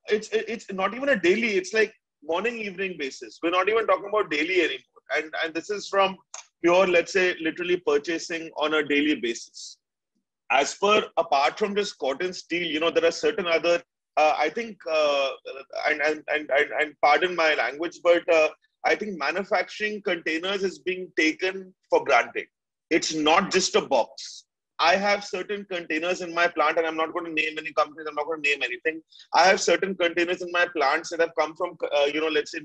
it's not even a daily, it's like morning, evening basis. We're not even talking about daily anymore. And this is from pure, let's say, literally purchasing on a daily basis. As per, apart from just cotton steel, there are certain other, I think, and pardon my language, but I think manufacturing containers is being taken for granted. It's not just a box. I have certain containers in my plant, and I'm not going to name any companies, I'm not going to name anything. I have certain containers in my plants that have come from, let's say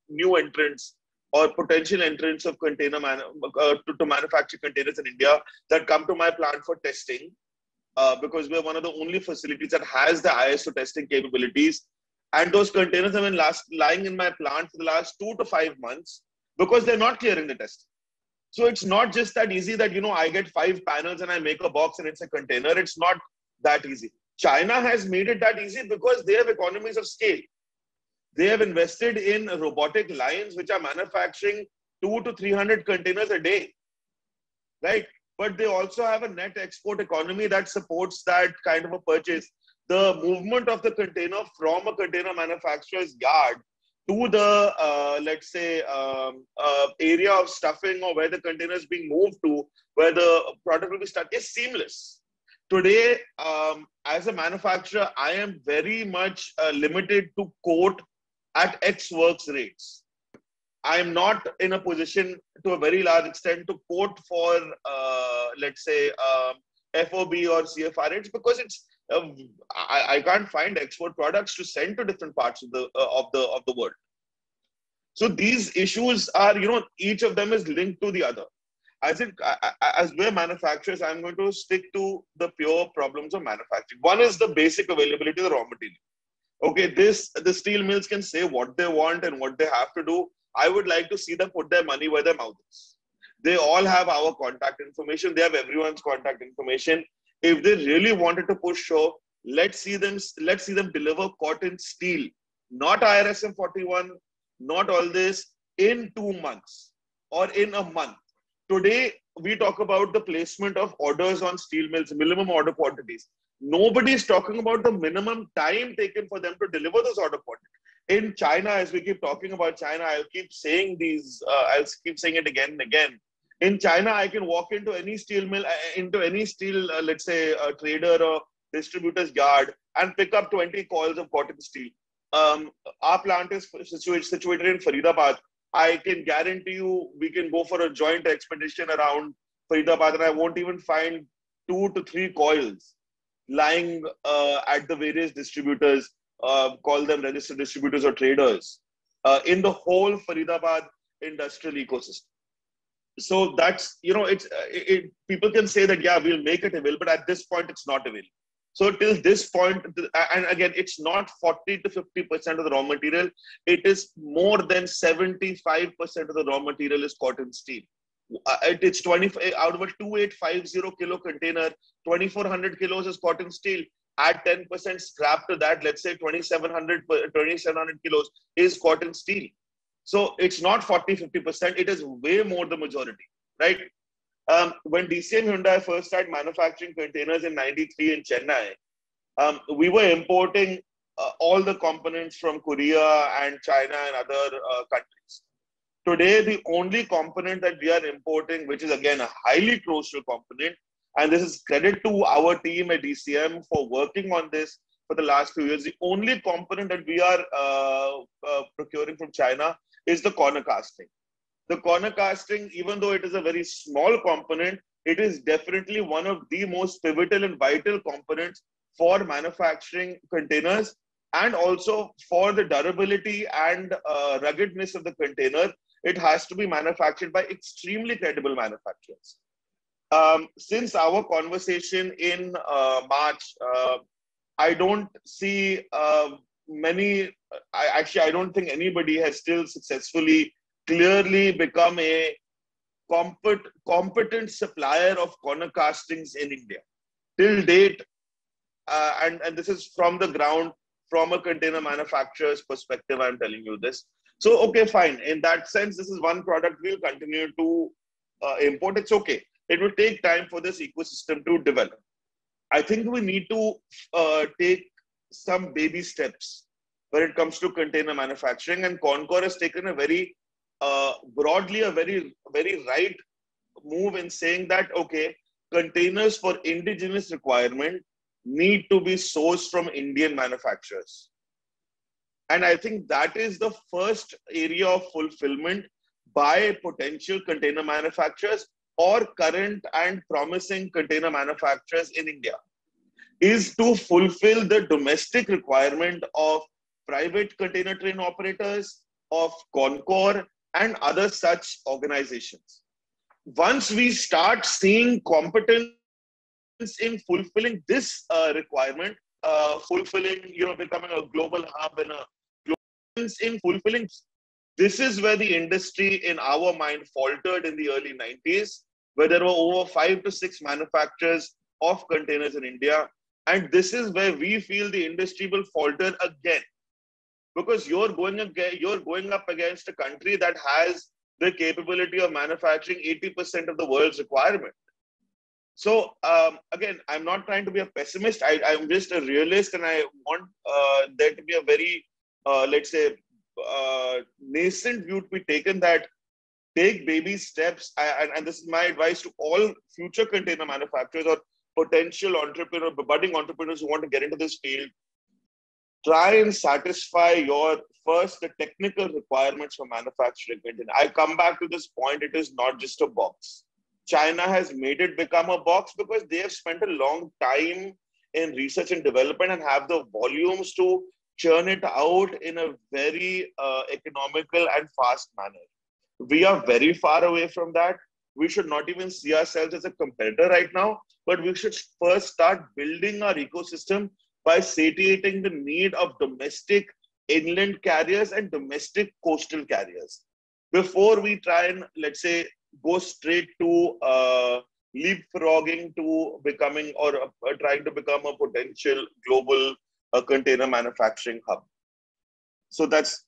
new entrants or potential entrants of container to manufacture containers in India that come to my plant for testing, because we're one of the only facilities that has the ISO testing capabilities. And those containers have been lying in my plant for the last 2 to 5 months because they're not clearing the testing. So it's not just that easy that, I get 5 panels and I make a box and it's a container. It's not that easy. China has made it that easy because they have economies of scale. They have invested in robotic lines which are manufacturing 200 to 300 containers a day, right? But they also have a net export economy that supports that kind of a purchase. The movement of the container from a container manufacturer's yard to the, let's say, area of stuffing or where the container is being moved to, where the product will be stuck, is seamless. Today, as a manufacturer, I am very much limited to quote at X works rates. I am not in a position to a very large extent to quote for, let's say, FOB or CFR rates, because it's I can't find export products to send to different parts of the world. So these issues are, each of them is linked to the other. As we're manufacturers, I'm going to stick to the pure problems of manufacturing. One is the basic availability of the raw material. Okay, the steel mills can say what they want and what they have to do. I would like to see them put their money where their mouth is. They all have our contact information. They have everyone's contact information. If they really wanted to push show, let's see them deliver cotton steel, not IRSM 41, not all this, in 2 months or in a month. Today, we talk about the placement of orders on steel mills, minimum order quantities. Nobody is talking about the minimum time taken for them to deliver those order quantities. In China, as we keep talking about China, I'll keep saying it again and again. In China, I can walk into any steel mill, let's say, trader or distributor's yard and pick up 20 coils of cotton steel. Our plant is situated in Faridabad. I can guarantee you we can go for a joint expedition around Faridabad and I won't even find 2 to 3 coils lying at the various distributors, call them registered distributors or traders, in the whole Faridabad industrial ecosystem. So that's, people can say that, yeah, we'll make it available, but at this point, it's not available. So till this point, and again, it's not 40 to 50% of the raw material. It is more than 75% of the raw material is cotton steel. It's 20 out of a 2850 kilo container, 2400 kilos is cotton steel. Add 10% scrap to that, let's say 2700 kilos is cotton steel. So it's not 40, 50%, it is way more the majority, right? When DCM Hyundai first started manufacturing containers in 93 in Chennai, we were importing all the components from Korea and China and other countries. Today, the only component that we are importing, which is again a highly crucial component, and this is credit to our team at DCM for working on this for the last few years, the only component that we are procuring from China is the corner casting. The corner casting, even though it is a very small component, it is definitely one of the most pivotal and vital components for manufacturing containers and also for the durability and ruggedness of the container. It has to be manufactured by extremely credible manufacturers. Since our conversation in March, I don't see I don't think anybody has still successfully clearly become a competent supplier of corner castings in India. Till date, and this is from the ground, from a container manufacturer's perspective, I'm telling you this. So, okay, fine. In that sense, this is one product we'll continue to import. It's okay. It will take time for this ecosystem to develop. I think we need to take some baby steps when it comes to container manufacturing, and Concor has taken a very broadly a very right move in saying that, okay, containers for indigenous requirement need to be sourced from Indian manufacturers. And I think that is the first area of fulfillment by potential container manufacturers or current and promising container manufacturers in India, is to fulfill the domestic requirement of private container train operators, of Concor, and other such organizations. Once we start seeing competence in fulfilling this requirement, becoming a global hub and a global in fulfilling, this is where the industry in our mind faltered in the early 90s, where there were over 5 to 6 manufacturers of containers in India. And this is where we feel the industry will falter again. Because you're going up against a country that has the capability of manufacturing 80% of the world's requirement. So again, I'm not trying to be a pessimist. I'm just a realist, and I want there to be a very, let's say, nascent view to be taken that take baby steps. And this is my advice to all future container manufacturers or potential entrepreneur, budding entrepreneurs who want to get into this field, try and satisfy your first the technical requirements for manufacturing container. I come back to this point, it is not just a box. China has made it become a box because they have spent a long time in research and development and have the volumes to churn it out in a very economical and fast manner. We are very far away from that. We should not even see ourselves as a competitor right now, but we should first start building our ecosystem by satiating the need of domestic inland carriers and domestic coastal carriers before we try and, let's say, go straight to leapfrogging to becoming or trying to become a potential global container manufacturing hub. So that's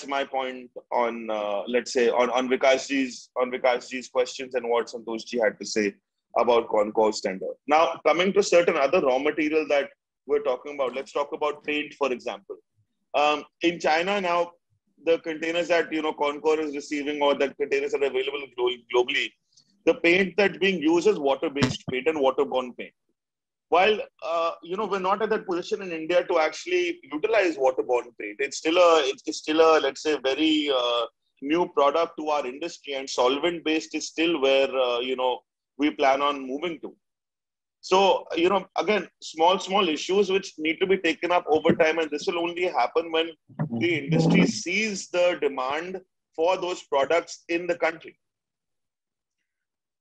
my point on let's say on Vikasji's questions and what Santoshji had to say about Concor's tender. Now coming to certain other raw material that we're talking about, let's talk about paint, for example. In China now, the containers that Concor is receiving or that containers that are available globally, the paint that's being used is water-based paint and waterborne paint. While we're not at that position in India to actually utilize waterborne paint. It's still a let's say very new product to our industry, and solvent-based is still where we plan on moving to. So, again, small issues which need to be taken up over time. And this will only happen when the industry sees the demand for those products in the country.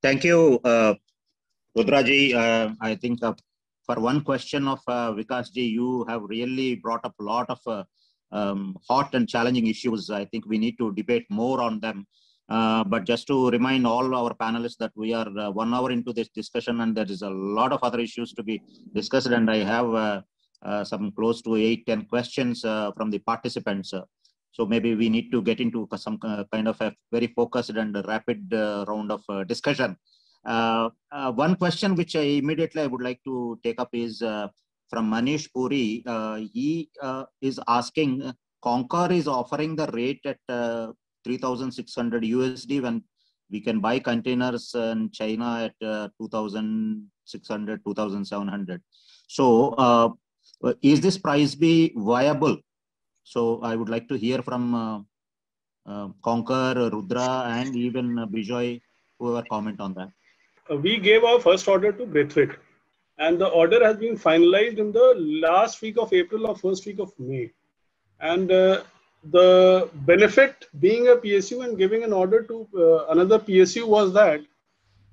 Thank you, Rudraji. I think for one question of Vikasji, you have really brought up a lot of hot and challenging issues. I think we need to debate more on them. But just to remind all our panelists that we are 1 hour into this discussion and there is a lot of other issues to be discussed, and I have some close to 8-10 questions from the participants. So maybe we need to get into some kind of a very focused and rapid round of discussion. One question which I would like to take up is from Manish Puri. He is asking, Concor is offering the rate at 3,600 USD when we can buy containers in China at 2,600, 2,700. So is this price be viable? So I would like to hear from Concor, Rudra, and even Bijoy, whoever comment on that. We gave our first order to Braithwaite, and the order has been finalized in the last week of April or first week of May. And the benefit being a PSU and giving an order to another PSU was that,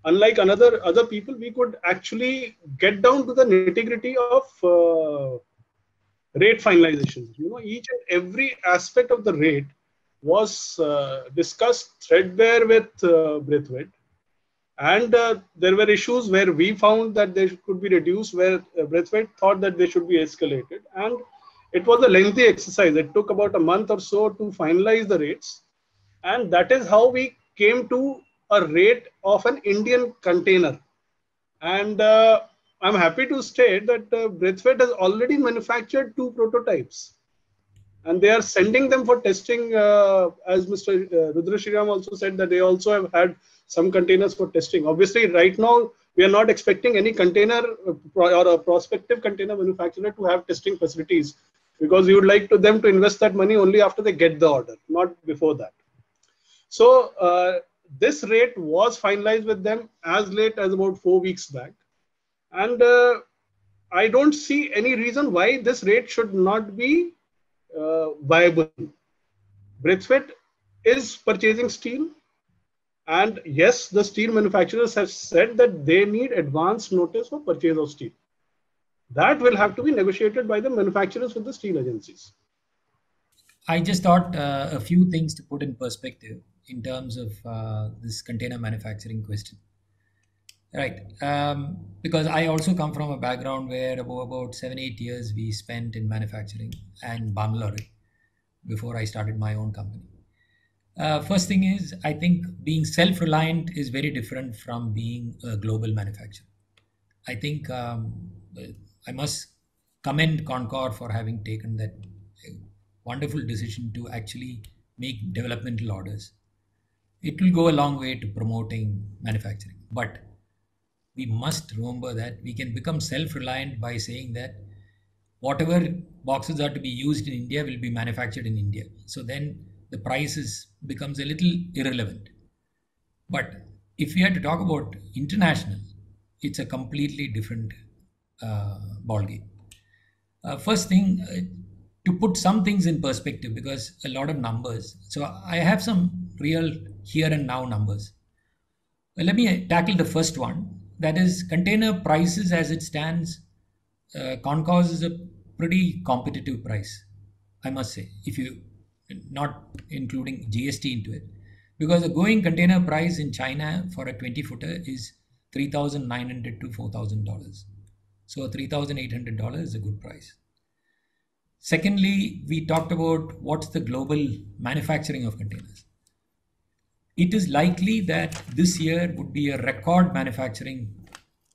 unlike other people, we could actually get down to the nitty-gritty of rate finalization. Each and every aspect of the rate was discussed threadbare with Braithwaite. And there were issues where we found that they could be reduced, where Braithwaite thought that they should be escalated. And it was a lengthy exercise. It took about a month or so to finalize the rates. And that is how we came to a rate of an Indian container. And I'm happy to state that Braithwaite has already manufactured 2 prototypes. And they are sending them for testing, as Mr. Rudra Shriram also said, that they also have had some containers for testing. Obviously, right now, we are not expecting any container or a prospective container manufacturer to have testing facilities, because we would like them to invest that money only after they get the order, not before that. So this rate was finalized with them as late as about 4 weeks back. And I don't see any reason why this rate should not be viable. Braithwaite is purchasing steel. And yes, the steel manufacturers have said that they need advance notice for purchase of steel. That will have to be negotiated by the manufacturers with the steel agencies. I just thought a few things to put in perspective in terms of this container manufacturing question. Right. Because I also come from a background where about 7-8 years we spent in manufacturing and Bangalore before I started my own company. First thing is, I think being self-reliant is very different from being a global manufacturer. I think I must commend Concor for having taken that wonderful decision to actually make developmental orders. It will go a long way to promoting manufacturing. But we must remember that we can become self-reliant by saying that whatever boxes are to be used in India will be manufactured in India. So then the prices becomes a little irrelevant. But if we had to talk about international, it's a completely different ballgame. First thing, to put some things in perspective, because a lot of numbers. So I have some real here and now numbers. Let me tackle the first one. That is container prices as it stands. Concause is a pretty competitive price, I must say, if you not including GST into it. Because the going container price in China for a 20-footer is $3,900 to $4,000. So $3,800 is a good price. Secondly, we talked about what's the global manufacturing of containers. It is likely that this year would be a record manufacturing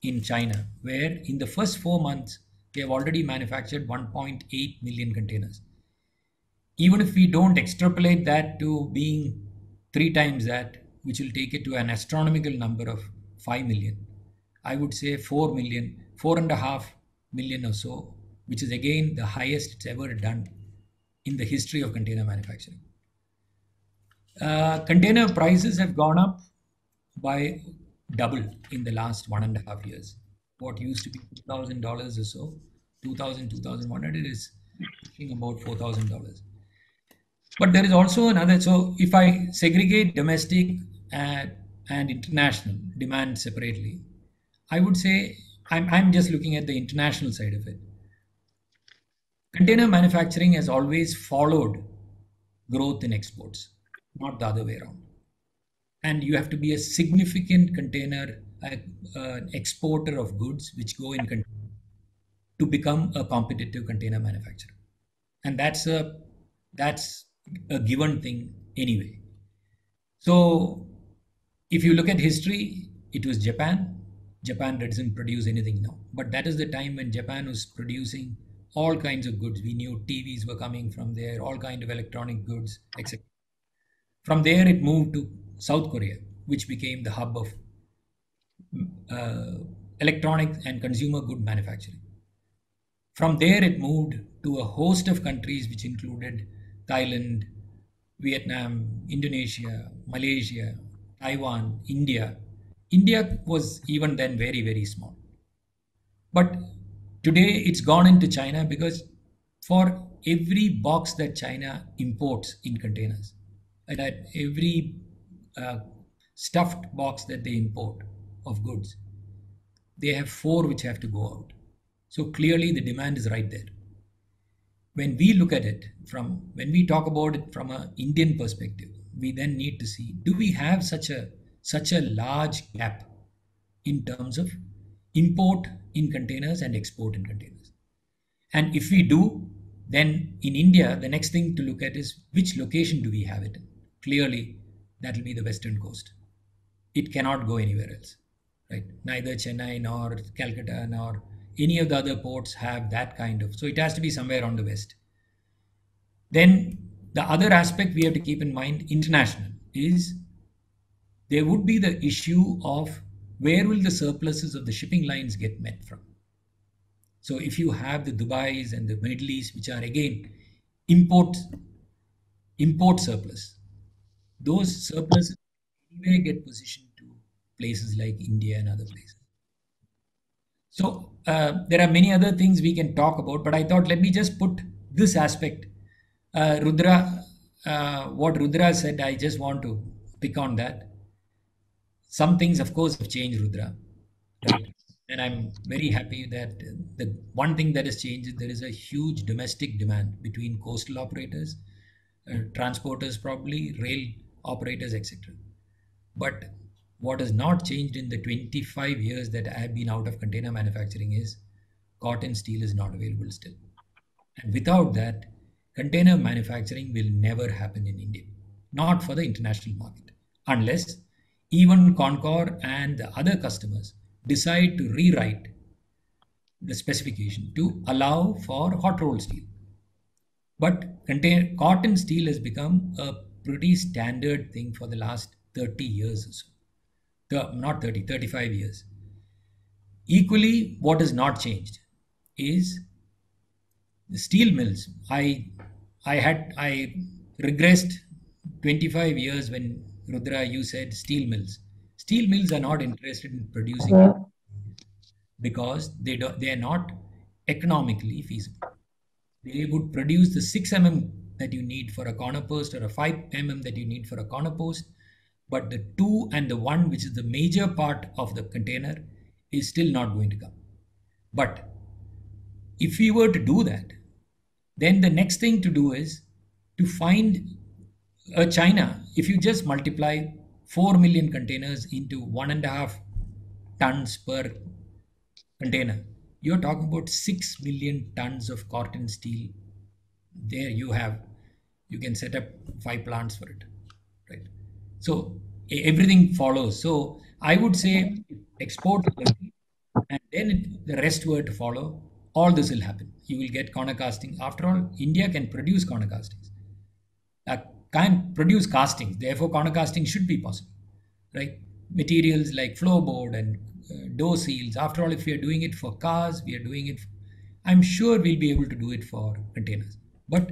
in China, where in the first 4 months, they have already manufactured 1.8 million containers. Even if we don't extrapolate that to being 3 times that, which will take it to an astronomical number of 5 million, I would say 4 million, 4.5 million or so, which is again the highest it's ever done in the history of container manufacturing. Container prices have gone up by double in the last 1.5 years. What used to be $2,000 or so, $2,000, $2,100 is pushing about $4,000. But there is also another. So if I segregate domestic and international demand separately, I would say I'm just looking at the international side of it. Container manufacturing has always followed growth in exports, not the other way around. And you have to be a significant container exporter of goods which go in container to become a competitive container manufacturer. And that's a given thing anyway. So if you look at history, it was Japan. Japan doesn't produce anything now. But that is the time when Japan was producing all kinds of goods. We knew TVs were coming from there, all kinds of electronic goods, etc. From there, it moved to South Korea, which became the hub of electronic and consumer good manufacturing. From there, it moved to a host of countries, which included Thailand, Vietnam, Indonesia, Malaysia, Taiwan, India. India was even then very, very small. But today, it's gone into China because for every box that China imports in containers, and at every stuffed box that they import of goods, they have 4 which have to go out. So clearly the demand is right there. When we look at it when we talk about it from an Indian perspective, we then need to see, do we have such a large gap in terms of import in containers and export in containers? And if we do, then in India, the next thing to look at is which location do we have it in? Clearly, that will be the western coast. It cannot go anywhere else, right? Neither Chennai nor Calcutta nor any of the other ports have that kind of. So it has to be somewhere on the west. Then the other aspect we have to keep in mind, international, is there would be the issue of where will the surpluses of the shipping lines get met from? So if you have the Dubais and the Middle East, which are again import surplus, those surpluses anyway get positioned to places like India and other places. So there are many other things we can talk about, but I thought let me just put this aspect. Rudra, what Rudra said, I just want to pick on that. Some things, of course, have changed, Rudra. Right? And I'm very happy that the one thing that has changed is there is a huge domestic demand between coastal operators, transporters probably, rail operators, etc. But what has not changed in the 25 years that I have been out of container manufacturing is cotton steel is not available still. And without that, container manufacturing will never happen in India, not for the international market, unless even Concor and the other customers decide to rewrite the specification to allow for hot rolled steel. But cotton steel has become a pretty standard thing for the last 30 years or so. Not 30, 35 years. Equally, what has not changed is the steel mills. I regressed 25 years when Rudra, you said steel mills. Steel mills are not interested in producing because they are not economically feasible. They would produce the 6 mm that you need for a corner post or a 5 mm that you need for a corner post, but the 2 and the 1, which is the major part of the container, is still not going to come. But if we were to do that, then the next thing to do is to find a China. If you just multiply 4 million containers into 1.5 tons per container, you're talking about 6 million tons of cotton steel. There you can set up 5 plants for it, right? So everything follows. So I would say export and then the rest were to follow, all this will happen. You will get corner casting. After all, India can produce corner castings. Can produce castings. Therefore, corner casting should be possible, right? Materials like floorboard and door seals. After all, if we are doing it for cars, we are doing it. I'm sure we'll be able to do it for containers, but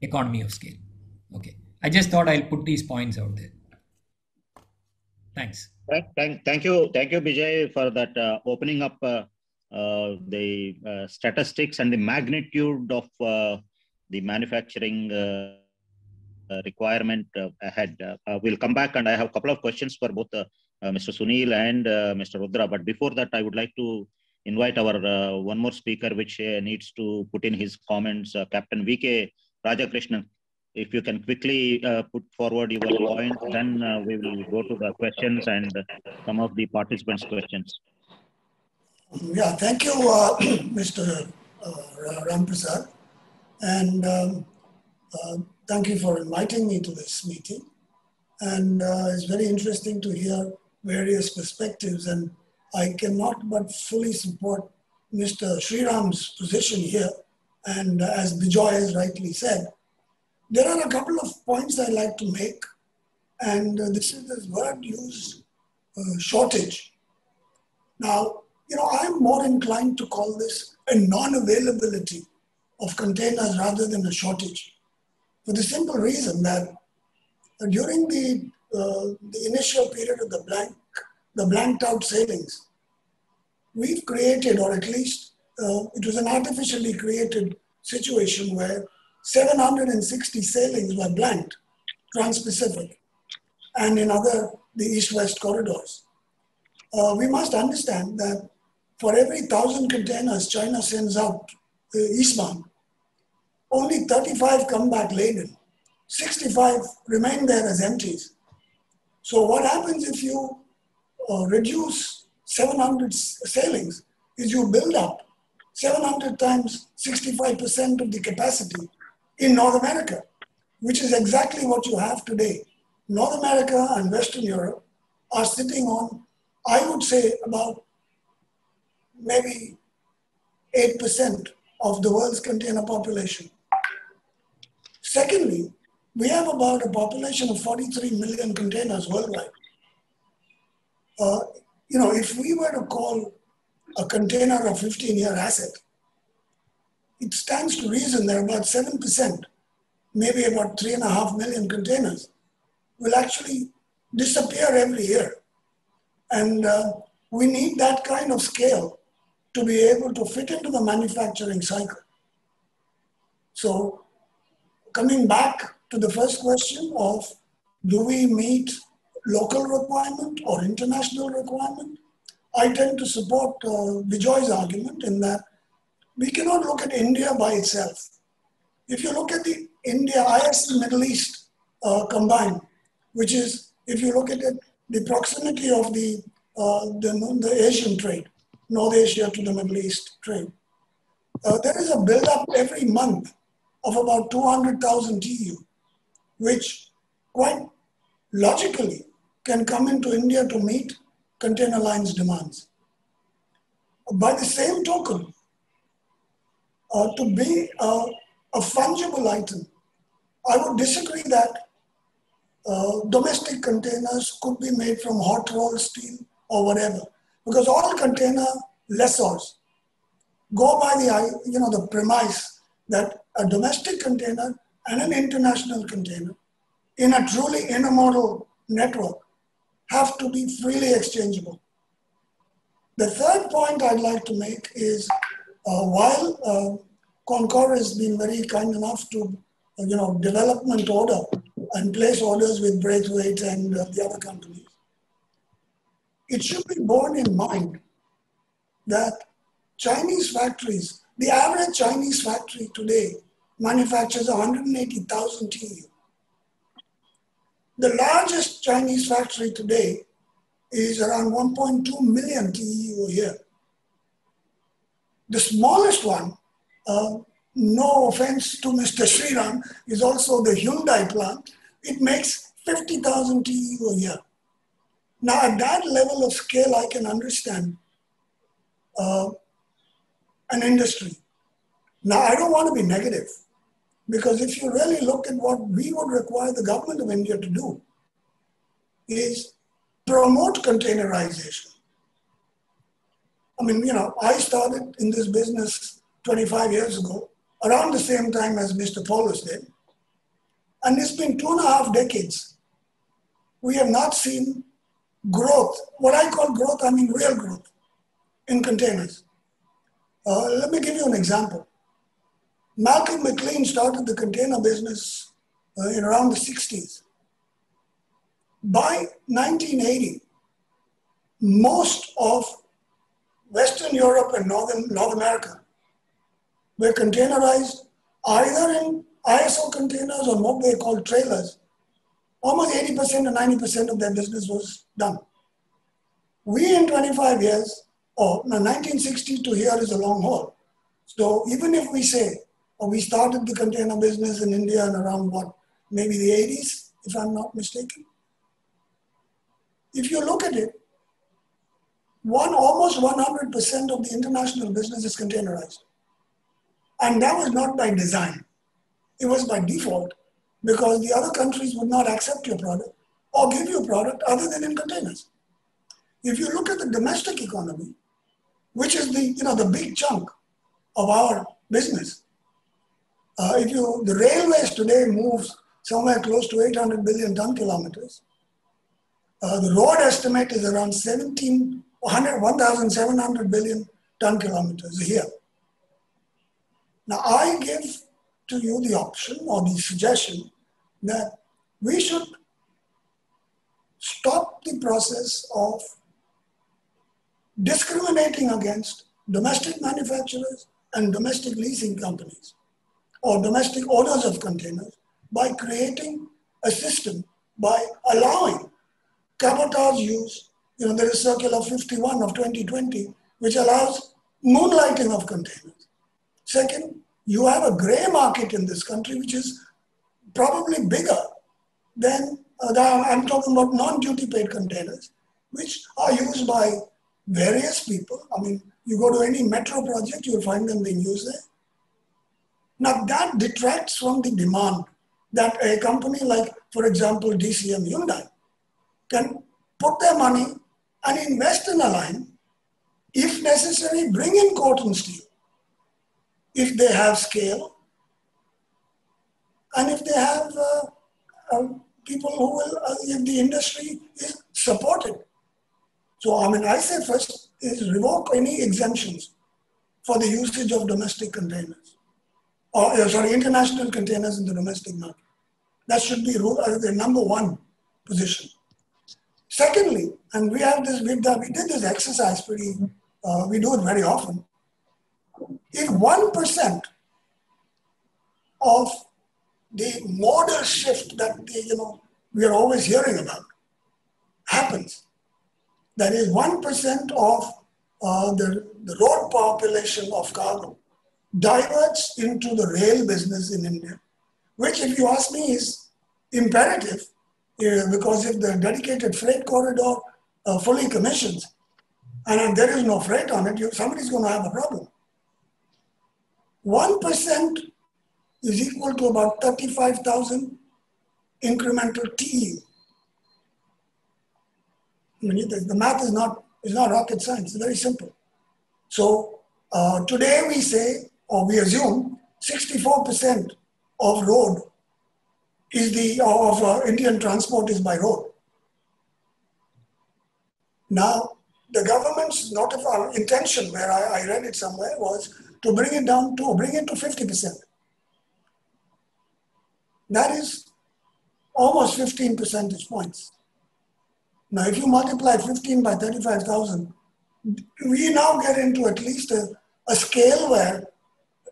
economy of scale. Okay. I just thought I'll put these points out there. Thanks. Thank you, Bijay, for that opening up the statistics and the magnitude of the manufacturing requirement ahead. We'll come back, and I have a couple of questions for both Mr. Sunil and Mr. Rudra. But before that, I would like to invite our one more speaker, which needs to put in his comments, Captain V.K. Rajakrishnan. If you can quickly put forward your points, then we will go to the questions and some of the participants' questions. Yeah, thank you, Mr. Ramprasad. And thank you for inviting me to this meeting. And it's very interesting to hear various perspectives. And I cannot but fully support Mr. Sriram's position here. And as Bijoy has rightly said, there are a couple of points I like to make. And this is this word used, shortage. Now, I'm more inclined to call this a non-availability of containers rather than a shortage. For the simple reason that during the initial period of the blanked out sailings, we've created, or at least it was an artificially created situation where 760 sailings were blanked, trans-Pacific, and in the east-west corridors. We must understand that for every 1,000 containers China sends out eastbound, only 35 come back laden. 65 remain there as empties. So what happens if you reduce 700 sailings is you build up 700 times 65% of the capacity in North America, which is exactly what you have today. North America and Western Europe are sitting on, I would say, about maybe 8% of the world's container population. Secondly, we have about a population of 43 million containers worldwide. If we were to call a container a 15-year asset, it stands to reason that about 7%, maybe about 3.5 million containers, will actually disappear every year. And we need that kind of scale to be able to fit into the manufacturing cycle. So coming back to the first question of, do we meet local requirement or international requirement? I tend to support Bijoy's argument in that we cannot look at India by itself. If you look at the India, IS Middle East combined, which is, if you look at it, the proximity of the Asian trade, North Asia to the Middle East trade. There is a buildup every month of about 200,000 TEU, which quite logically can come into India to meet container lines demands. By the same token, to be a fungible item, I would disagree that domestic containers could be made from hot rolled steel or whatever. because all container lessors go by the premise that a domestic container and an international container in a truly intermodal network have to be freely exchangeable. The third point I'd like to make is while Concor has been very kind enough to development order and place orders with Braithwaite and the other companies, it should be borne in mind that Chinese factories, the average Chinese factory today manufactures 180,000 TEU. The largest Chinese factory today is around 1.2 million TEU a year. The smallest one, no offense to Mr. Sriram, is also the Hyundai plant. It makes 50,000 TEU a year. Now, at that level of scale, I can understand an industry. Now, I don't want to be negative, because if you really look at what we would require the government of India to do is promote containerization. I mean, I started in this business 25 years ago, around the same time as Mr. Paulus did. And it's been 2.5 decades. We have not seen growth. What I call growth, I mean real growth in containers. Let me give you an example. Malcolm McLean started the container business in around the 60s. By 1980, most of Western Europe and North America were containerized either in ISO containers or what they call trailers. Almost 80% to 90% of their business was done. We in 25 years, or 1960 to here is a long haul. So even if we say, we started the container business in India in around maybe the 80s, if I'm not mistaken. If you look at it, almost 100% of the international business is containerized. And that was not by design. It was by default, because the other countries would not accept your product or give you a product other than in containers. If you look at the domestic economy, which is the big chunk of our business, the railways today moves somewhere close to 800 billion ton kilometers. The road estimate is around 1,700 billion ton kilometers a year. Now, I give to you the option or the suggestion that we should stop the process of discriminating against domestic manufacturers and domestic leasing companies or domestic owners of containers by creating a system, by allowing cabotage use. There is Circular 51 of 2020, which allows moonlighting of containers. Second, you have a gray market in this country, which is probably bigger than, I'm talking about non-duty paid containers, which are used by various people. I mean, you go to any metro project, you'll find them being used there. Now that detracts from the demand that a company like, for example, DCM Hyundai can put their money and invest in a line, if necessary, bring in Corten steel, if they have scale, and if they have people who will, if the industry is supported. So, I say first is revoke any exemptions for the usage of domestic containers, or international containers in the domestic market. That should be the number one position. Secondly, and we did this exercise we do it very often. If 1% of the modal shift that we are always hearing about happens, that is 1% of the road population of cargo diverts into the rail business in India, which, if you ask me, is imperative, because if the dedicated freight corridor fully commissions and there is no freight on it, somebody's going to have a problem. 1% is equal to about 35,000 incremental TEU. The math is not It's not rocket science. It's very simple. So today we say, or we assume, 64% of road is Indian transport is by road. Now, the government's intention, where I read it somewhere, was to bring it to 50%. That is almost 15 percentage points. Now, if you multiply 15 by 35,000, we now get into at least a scale where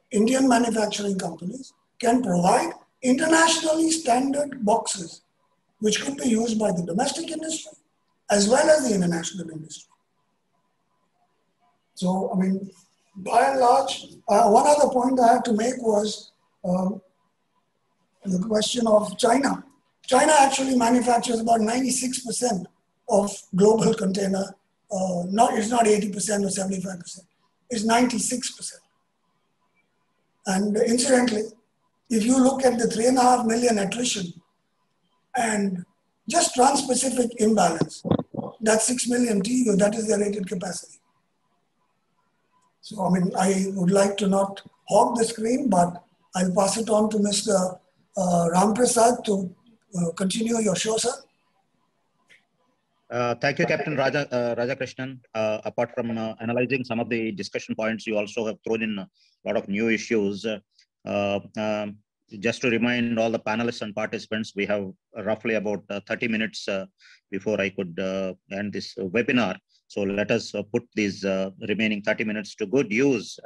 Indian manufacturing companies can provide internationally standard boxes, which could be used by the domestic industry as well as the international industry. So, I mean, by and large, one other point I had to make was the question of China. China actually manufactures about 96% of global container. It's not 80% or 75%. It's 96%. And incidentally, if you look at the 3.5 million attrition and just Trans-Pacific imbalance, that's 6 million TEU, that is their rated capacity. So, I mean, I would like to not hog the screen, but I'll pass it on to Mr. Ramprasad to continue your show, sir. Thank you, Captain Rajakrishnan. Apart from analyzing some of the discussion points, you also have thrown in a lot of new issues. Just to remind all the panelists and participants, we have roughly about 30 minutes before I could end this webinar. So let us put these remaining 30 minutes to good use.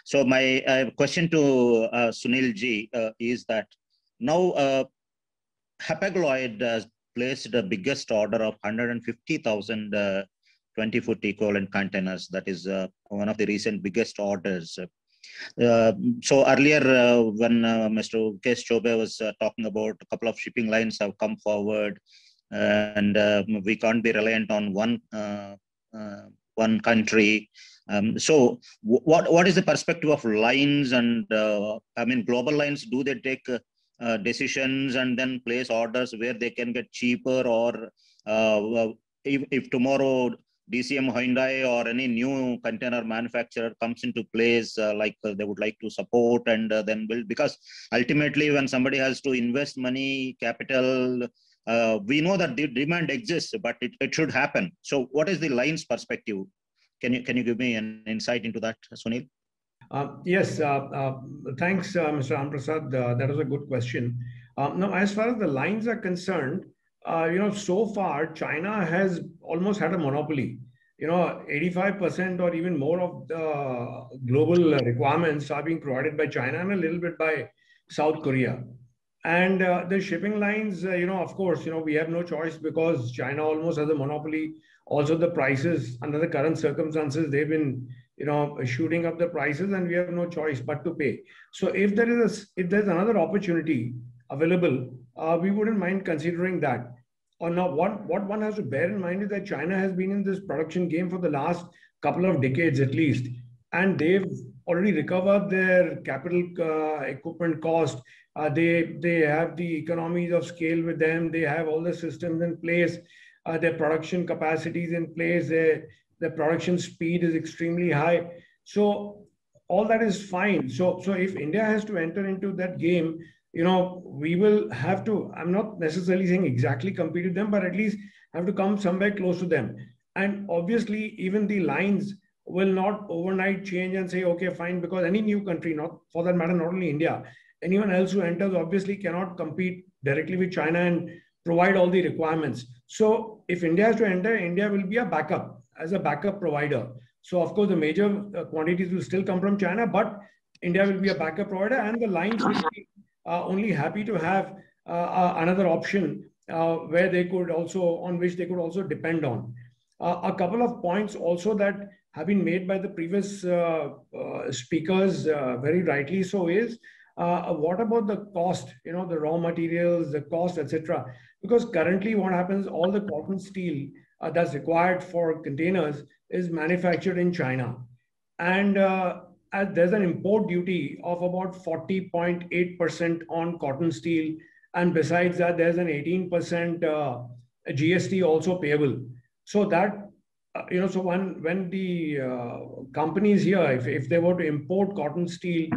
So my question to Sunil Ji is that now Hapag-Lloyd has placed the biggest order of 150,000 20-foot equivalent containers. That is one of the recent biggest orders. So earlier when Mr. Mukesh Choubey was talking about a couple of shipping lines have come forward and we can't be reliant on one country. So what is the perspective of lines and I mean global lines, do they take decisions and then place orders where they can get cheaper, or if tomorrow DCM Hyundai or any new container manufacturer comes into place, like they would like to support and then build, because ultimately when somebody has to invest money, capital, we know that the demand exists, but it should happen. So what is the line's perspective? Can you give me an insight into that, Sunil? Yes, thanks, Mr. Ramprasad. That was a good question. Now, as far as the lines are concerned, so far China has almost had a monopoly. 85% or even more of the global requirements are being provided by China and a little bit by South Korea. And the shipping lines, of course, we have no choice because China almost has a monopoly. Also, the prices under the current circumstances, they've been shooting up the prices, and we have no choice but to pay. So if there's another opportunity available, we wouldn't mind considering that. Or now, what one has to bear in mind is that China has been in this production game for the last couple of decades at least, and they've already recovered their capital equipment cost. They have the economies of scale with them. They have all the systems in place. Their production capacities in place. The production speed is extremely high. So all that is fine. So if India has to enter into that game, we will have to, I'm not necessarily saying exactly compete with them, but at least have to come somewhere close to them. And obviously, even the lines will not overnight change and say, okay, fine, because any new country, not for that matter, not only India, anyone else who enters obviously cannot compete directly with China and provide all the requirements. So if India has to enter, India will be a backup, as a backup provider. So of course, the major quantities will still come from China, but India will be a backup provider, and the lines will be only happy to have another option where they could also, on which they could also depend on. A couple of points also that have been made by the previous speakers, very rightly so, is what about the cost, the raw materials, the cost, etc. Because currently what happens, all the cotton steel that's required for containers is manufactured in China. And there's an import duty of about 40.8% on cotton steel. And besides that, there's an 18% GST also payable. So that so when the companies here, if they were to import cotton steel,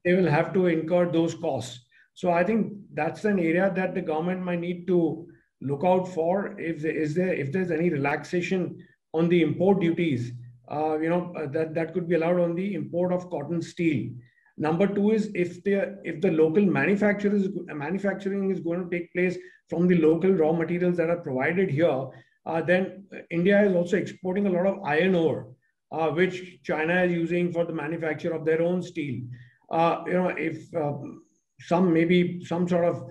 they will have to incur those costs. So I think that's an area that the government might need to look out for. If there's any relaxation on the import duties, that could be allowed on the import of cotton steel. Number two is if the local manufacturing is going to take place from the local raw materials that are provided here, then India is also exporting a lot of iron ore, which China is using for the manufacture of their own steel. If some sort of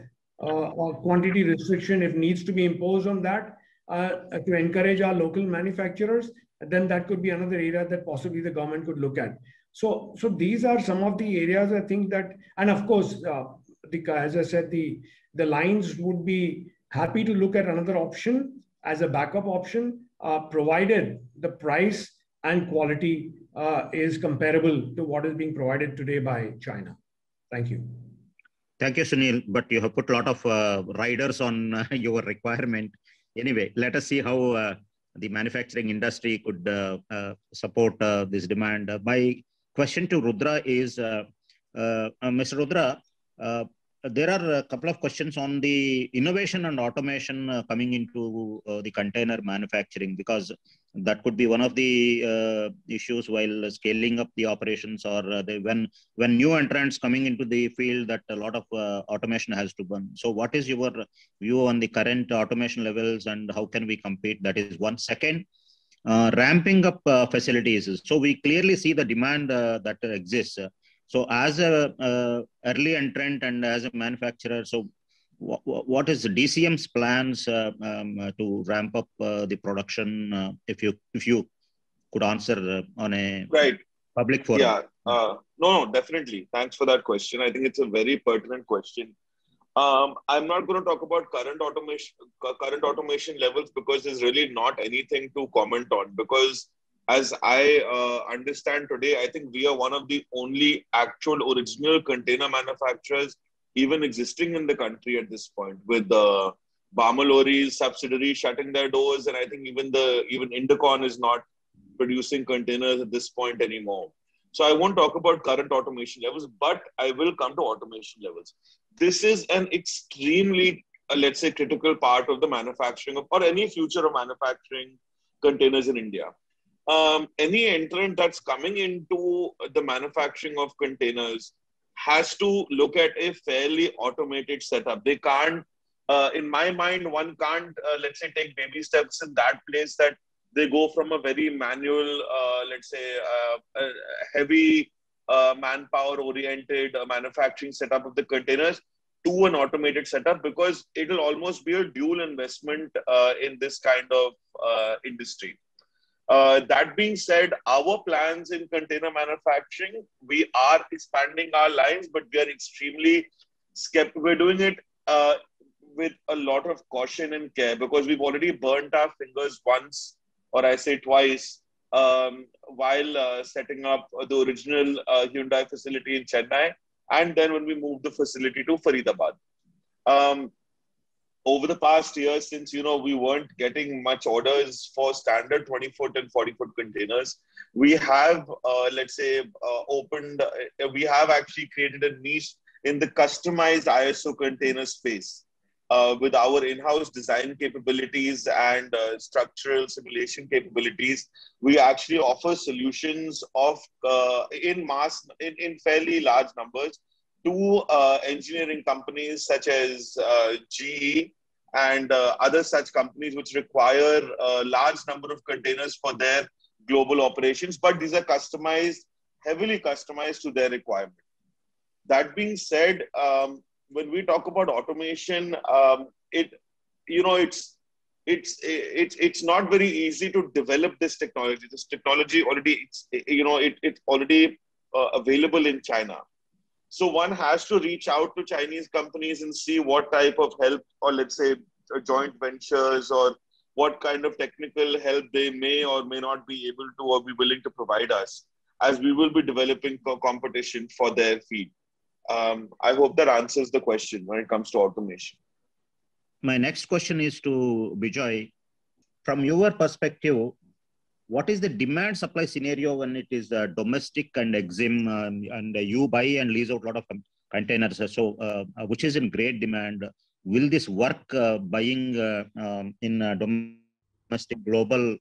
quantity restriction, if needs to be imposed on that to encourage our local manufacturers, then that could be another area that possibly the government could look at. So these are some of the areas I think that, and of course, as I said, the lines would be happy to look at another option as a backup option, provided the price and quality is comparable to what is being provided today by China. Thank you. Thank you, Sunil. But you have put a lot of riders on your requirement. Anyway, let us see how the manufacturing industry could support this demand. My question to Rudra is, Mr. Rudra, there are a couple of questions on the innovation and automation coming into the container manufacturing, because that could be one of the issues while scaling up the operations, or when new entrants coming into the field, that a lot of automation has to burn. So what is your view on the current automation levels and how can we compete? That is one. Second, ramping up facilities. So we clearly see the demand that exists. So as a early entrant and as a manufacturer, so what is the DCM's plans to ramp up the production? If you could answer on a public forum. Yeah, no, definitely. Thanks for that question. I think it's a very pertinent question. I'm not going to talk about current automation levels because there's really not anything to comment on, because as I understand today, I think we are one of the only actual original container manufacturers even existing in the country at this point, with the Bamer Lorry's subsidiary shutting their doors, and I think even Indocon is not producing containers at this point anymore. So I won't talk about current automation levels, but I will come to automation levels. This is an extremely, let's say, critical part of the manufacturing of, or any future of manufacturing containers in India. Any entrant that's coming into the manufacturing of containers has to look at a fairly automated setup. They can't, in my mind, one can't, let's say, take baby steps in that place that they go from a very manual, let's say, heavy manpower-oriented manufacturing setup of the containers to an automated setup, because it will almost be a dual investment in this kind of industry. That being said, our plans in container manufacturing, we are expanding our lines, but we are extremely skeptical. We're doing it with a lot of caution and care, because we've already burnt our fingers once, or I say twice, while setting up the original Hyundai facility in Chennai, and then when we moved the facility to Faridabad. Over the past year, since we weren't getting much orders for standard 20-foot and 40-foot containers, we have, let's say, we have actually created a niche in the customized ISO container space. With our in-house design capabilities and structural simulation capabilities, we actually offer solutions of in fairly large numbers to engineering companies such as GE and other such companies which require a large number of containers for their global operations, but these are customized, heavily customized to their requirement. That being said, when we talk about automation, it's not very easy to develop this technology. This technology already, it's already available in China. So one has to reach out to Chinese companies and see what type of help, or let's say joint ventures, or what kind of technical help they may or may not be able to or be willing to provide us, as we will be developing for competition for their field. I hope that answers the question when it comes to automation. My next question is to Bijoy. From your perspective, what is the demand supply scenario when it is domestic and EXIM and you buy and lease out a lot of containers? So, which is in great demand. Will this work buying in domestic global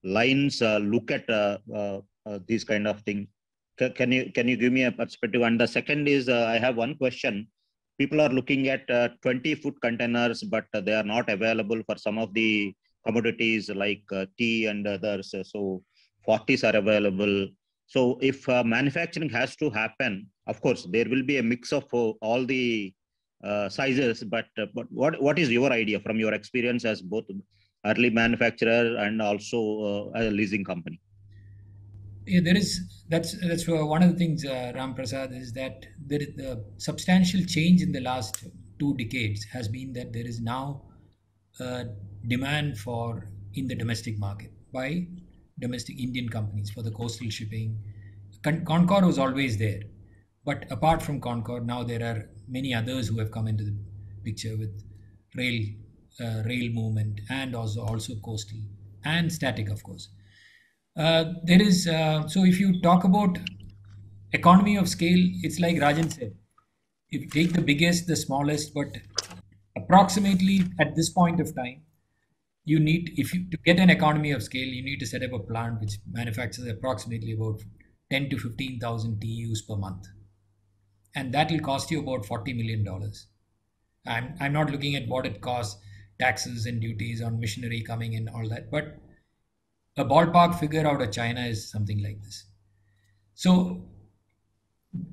lines look at these kind of things? Can you give me a perspective? And the second is, I have one question. People are looking at 20-foot containers, but they are not available for some of the commodities like tea and others. So 40s are available. So if manufacturing has to happen, of course, there will be a mix of all the sizes. But what is your idea from your experience as both early manufacturer and also a leasing company? Yeah, that's one of the things, Ram Prasad, is that there is the substantial change in the last 2 decades has been that there is now demand for in the domestic market by domestic Indian companies for the coastal shipping. Concor was always there, but apart from Concor, now there are many others who have come into the picture with rail movement and also coastal and static, of course. There is so if you talk about economy of scale, it's like Rajan said. If you take the biggest, the smallest, but approximately at this point of time, you need to get an economy of scale, you need to set up a plant which manufactures approximately about 10 to 15,000 TEUs per month, and that will cost you about $40 million. I'm not looking at what it costs, taxes and duties on machinery coming in, all that, but a ballpark figure out of China is something like this. So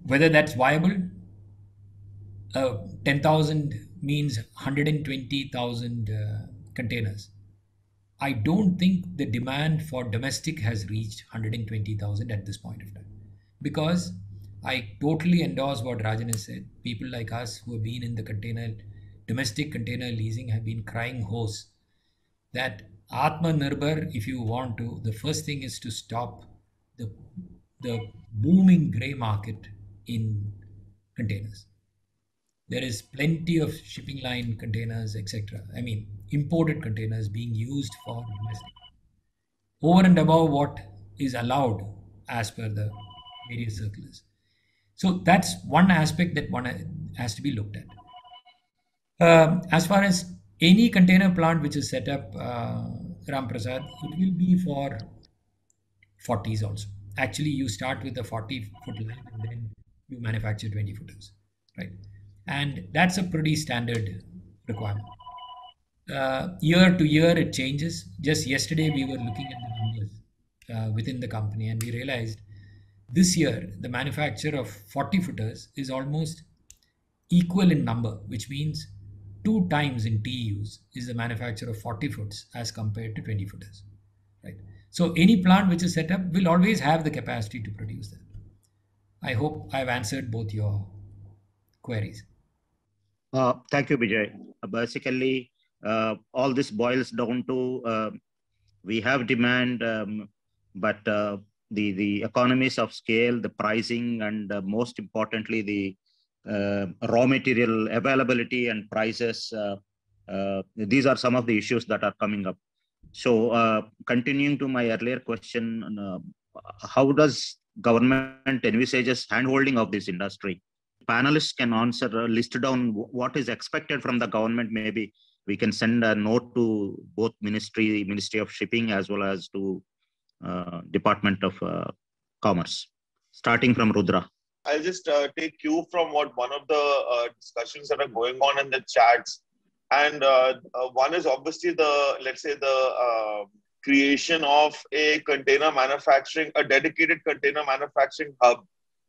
whether that's viable, 10,000 means 120,000 containers. I don't think the demand for domestic has reached 120,000 at this point of time, because I totally endorse what Rajan has said. People like us who have been in the domestic container leasing have been crying hoarse that Atmanirbhar, if you want to, the first thing is to stop the booming grey market in containers. There is plenty of shipping line containers, etc. I mean, imported containers being used for domestic, over and above what is allowed as per the various circulars. So that's one aspect that one has to be looked at. As far as any container plant which is set up, Ram Prasad, it will be for 40s also. Actually, you start with a 40-foot line and then you manufacture 20-footers, right? And that's a pretty standard requirement. Year to year, it changes. Just yesterday, we were looking at the numbers within the company, and we realized this year, the manufacture of 40-footers is almost equal in number, which means 2 times in TEUs is the manufacture of 40 foots as compared to 20 footers, right? So any plant which is set up will always have the capacity to produce that. I hope I've answered both your queries. Thank you, Vijay. Basically, all this boils down to we have demand, but the economies of scale, the pricing, and most importantly, the raw material availability and prices. These are some of the issues that are coming up. So continuing to my earlier question, how does government envisages handholding of this industry? Panelists can answer, list down what is expected from the government. Maybe we can send a note to both Ministry of Shipping as well as to Department of Commerce, starting from Rudra. I'll just take cue from what one of the discussions that are going on in the chats. And one is obviously the creation of a dedicated container manufacturing hub,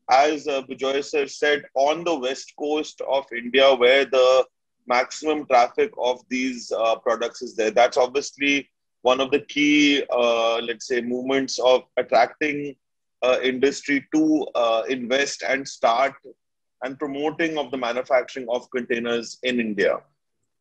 as Bijoy sir said, on the west coast of India, where the maximum traffic of these products is there. That's obviously one of the key, movements of attracting industry to invest and start and promoting of the manufacturing of containers in India.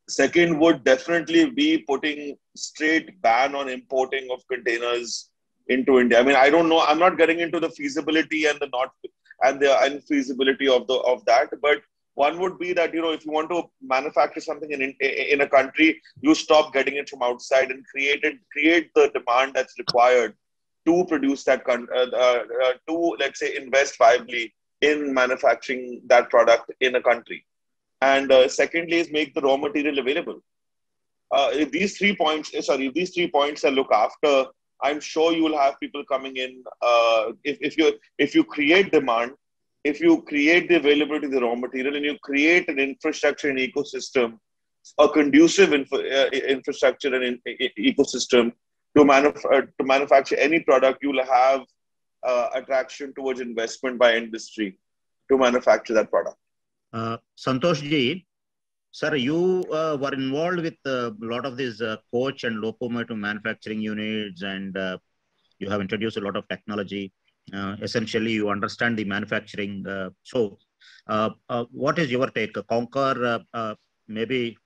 Second would definitely be putting straight ban on importing of containers into India. I mean, I don't know. I'm not getting into the feasibility and the unfeasibility of that. But one would be that, if you want to manufacture something in a country, you stop getting it from outside and create the demand that's required to produce that, to, let's say, invest viably in manufacturing that product in a country. And secondly is make the raw material available. If these 3 points are looked after, I'm sure you will have people coming in. If you create demand, if you create the availability of the raw material, and you create an infrastructure and ecosystem, a conducive infrastructure and ecosystem to manufacture any product, you will have attraction towards investment by industry to manufacture that product. Santosh ji, sir, you were involved with a lot of these coach and locomotive manufacturing units, and you have introduced a lot of technology. Essentially, you understand the manufacturing. What is your take? Concor maybe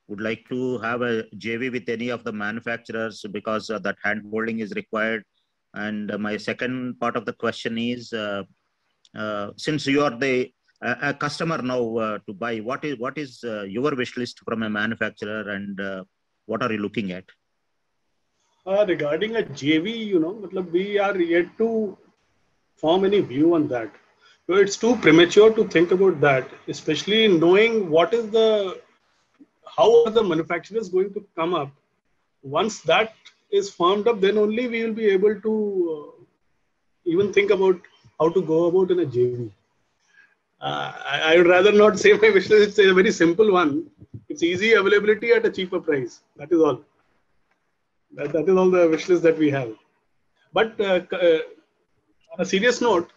would like to have a JV with any of the manufacturers because that hand-holding is required. And my second part of the question is, since you are a customer now to buy, what is your wish list from a manufacturer, and what are you looking at? Regarding a JV, we are yet to form any view on that. So it's too premature to think about that, especially knowing how are the manufacturers going to come up. Once that is firmed up, then only we will be able to even think about how to go about in a JV. I would rather not say my wish list. It's a very simple one. It's easy availability at a cheaper price. That is all. That is all the wish list that we have. But on a serious note,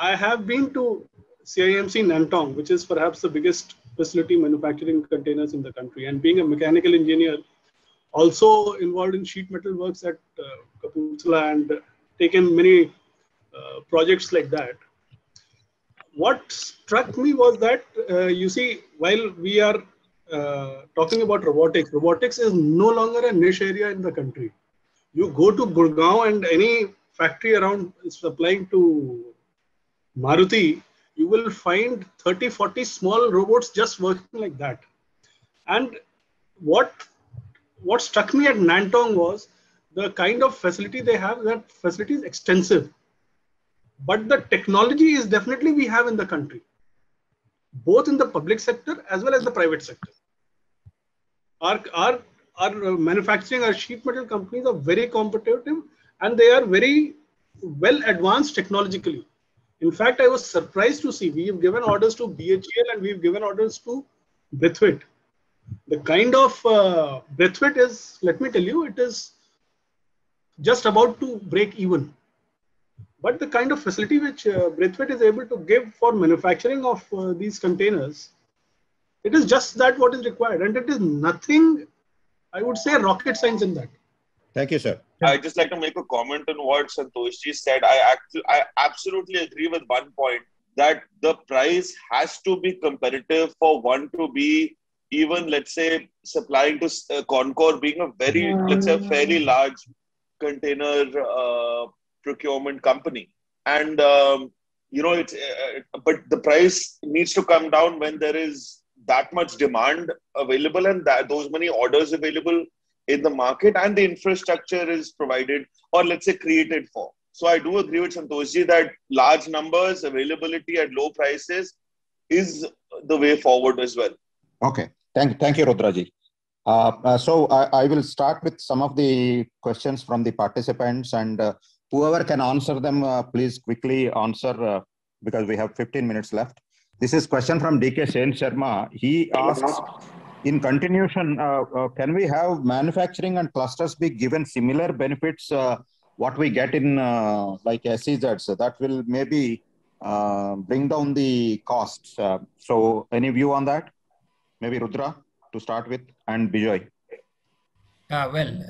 I have been to CIMC Nantong, which is perhaps the biggest facility manufacturing containers in the country. And being a mechanical engineer, also involved in sheet metal works at Kapurthala, and taken many projects like that. What struck me was that, you see, while we are talking about robotics is no longer a niche area in the country. You go to Gurgaon and any factory around supplying to Maruti, you will find 30, 40 small robots just working like that. And what struck me at Nantong was the kind of facility they have. That facility is extensive. But the technology is definitely we have in the country, both in the public sector as well as the private sector. Our manufacturing, our sheet metal companies are very competitive, and they are very well advanced technologically. In fact, I was surprised to see we have given orders to BHEL and we've given orders to Brithwit. The kind of Brithwit is, let me tell you, it is just about to break even. But the kind of facility which Brithwit is able to give for manufacturing of these containers, it is just that what is required. And it is nothing, I would say, rocket science in that. Thank you, sir. I'd just like to make a comment on what Santoshji said. I absolutely agree with one point, that the price has to be competitive for one to be even, let's say, supplying to Concor, being a very, let's say, fairly large container procurement company. And, but the price needs to come down when there is that much demand available and those many orders available in the market, and the infrastructure is provided, or let's say created for. So I do agree with Santoshji that large numbers, availability at low prices is the way forward as well. Okay. Thank you, Rudraji. So I will start with some of the questions from the participants, and whoever can answer them, please quickly answer because we have 15 minutes left. This is question from DK Sen Sharma. He asks, in continuation, can we have manufacturing and clusters be given similar benefits what we get in like SEZs? That will maybe bring down the costs. So any view on that? Maybe Rudra to start with, and Bijoy. Well,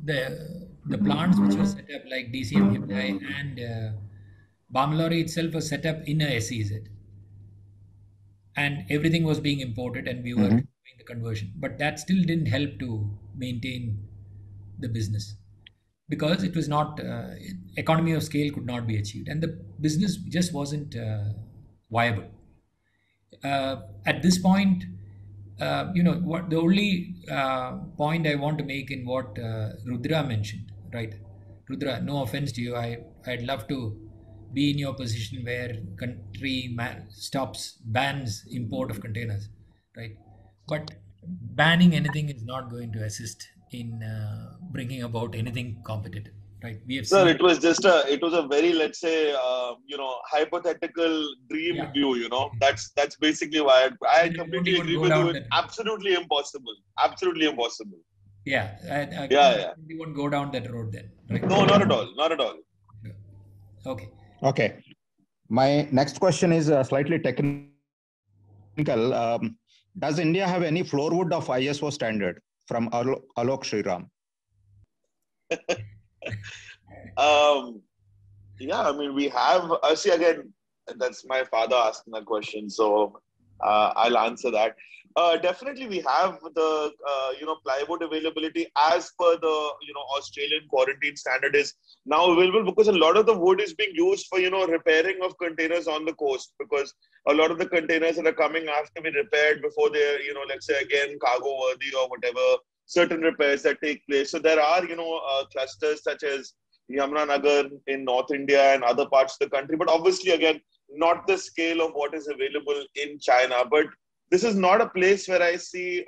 the plants which were set up like DCM Hyundai and Bamlori itself was set up in a SEZ. And everything was being imported and we were doing the conversion. But that still didn't help to maintain the business because it was not, economy of scale could not be achieved. And the business just wasn't viable. At this point, what the only point I want to make in what Rudra mentioned, right? Rudra, no offense to you, I'd love to be in your position where country bans import of containers, right? But banning anything is not going to assist in bringing about anything competitive, right? We have Sir, seen. it was a very, let's say, hypothetical dream Yeah. view, that's basically why I Then I won't completely even agree go with you. down It's that. absolutely impossible. Absolutely impossible. Yeah, Yeah. we won't go down that road then, right? No, not at all. Not at all. Okay. Okay. My next question is slightly technical. Does India have any floor wood of ISO standard from Alok Shriram? Yeah, I mean, we have, see, again, that's my father asking that question, so I'll answer that. Definitely, we have the, plywood availability as per the, Australian quarantine standard is now available, because a lot of the wood is being used for, repairing of containers on the coast, because a lot of the containers that are coming have to be repaired before they're, let's say, again, cargo worthy or whatever, certain repairs that take place. So there are, clusters such as Yamunanagar in North India and other parts of the country, but obviously, again, not the scale of what is available in China. But this is not a place where I see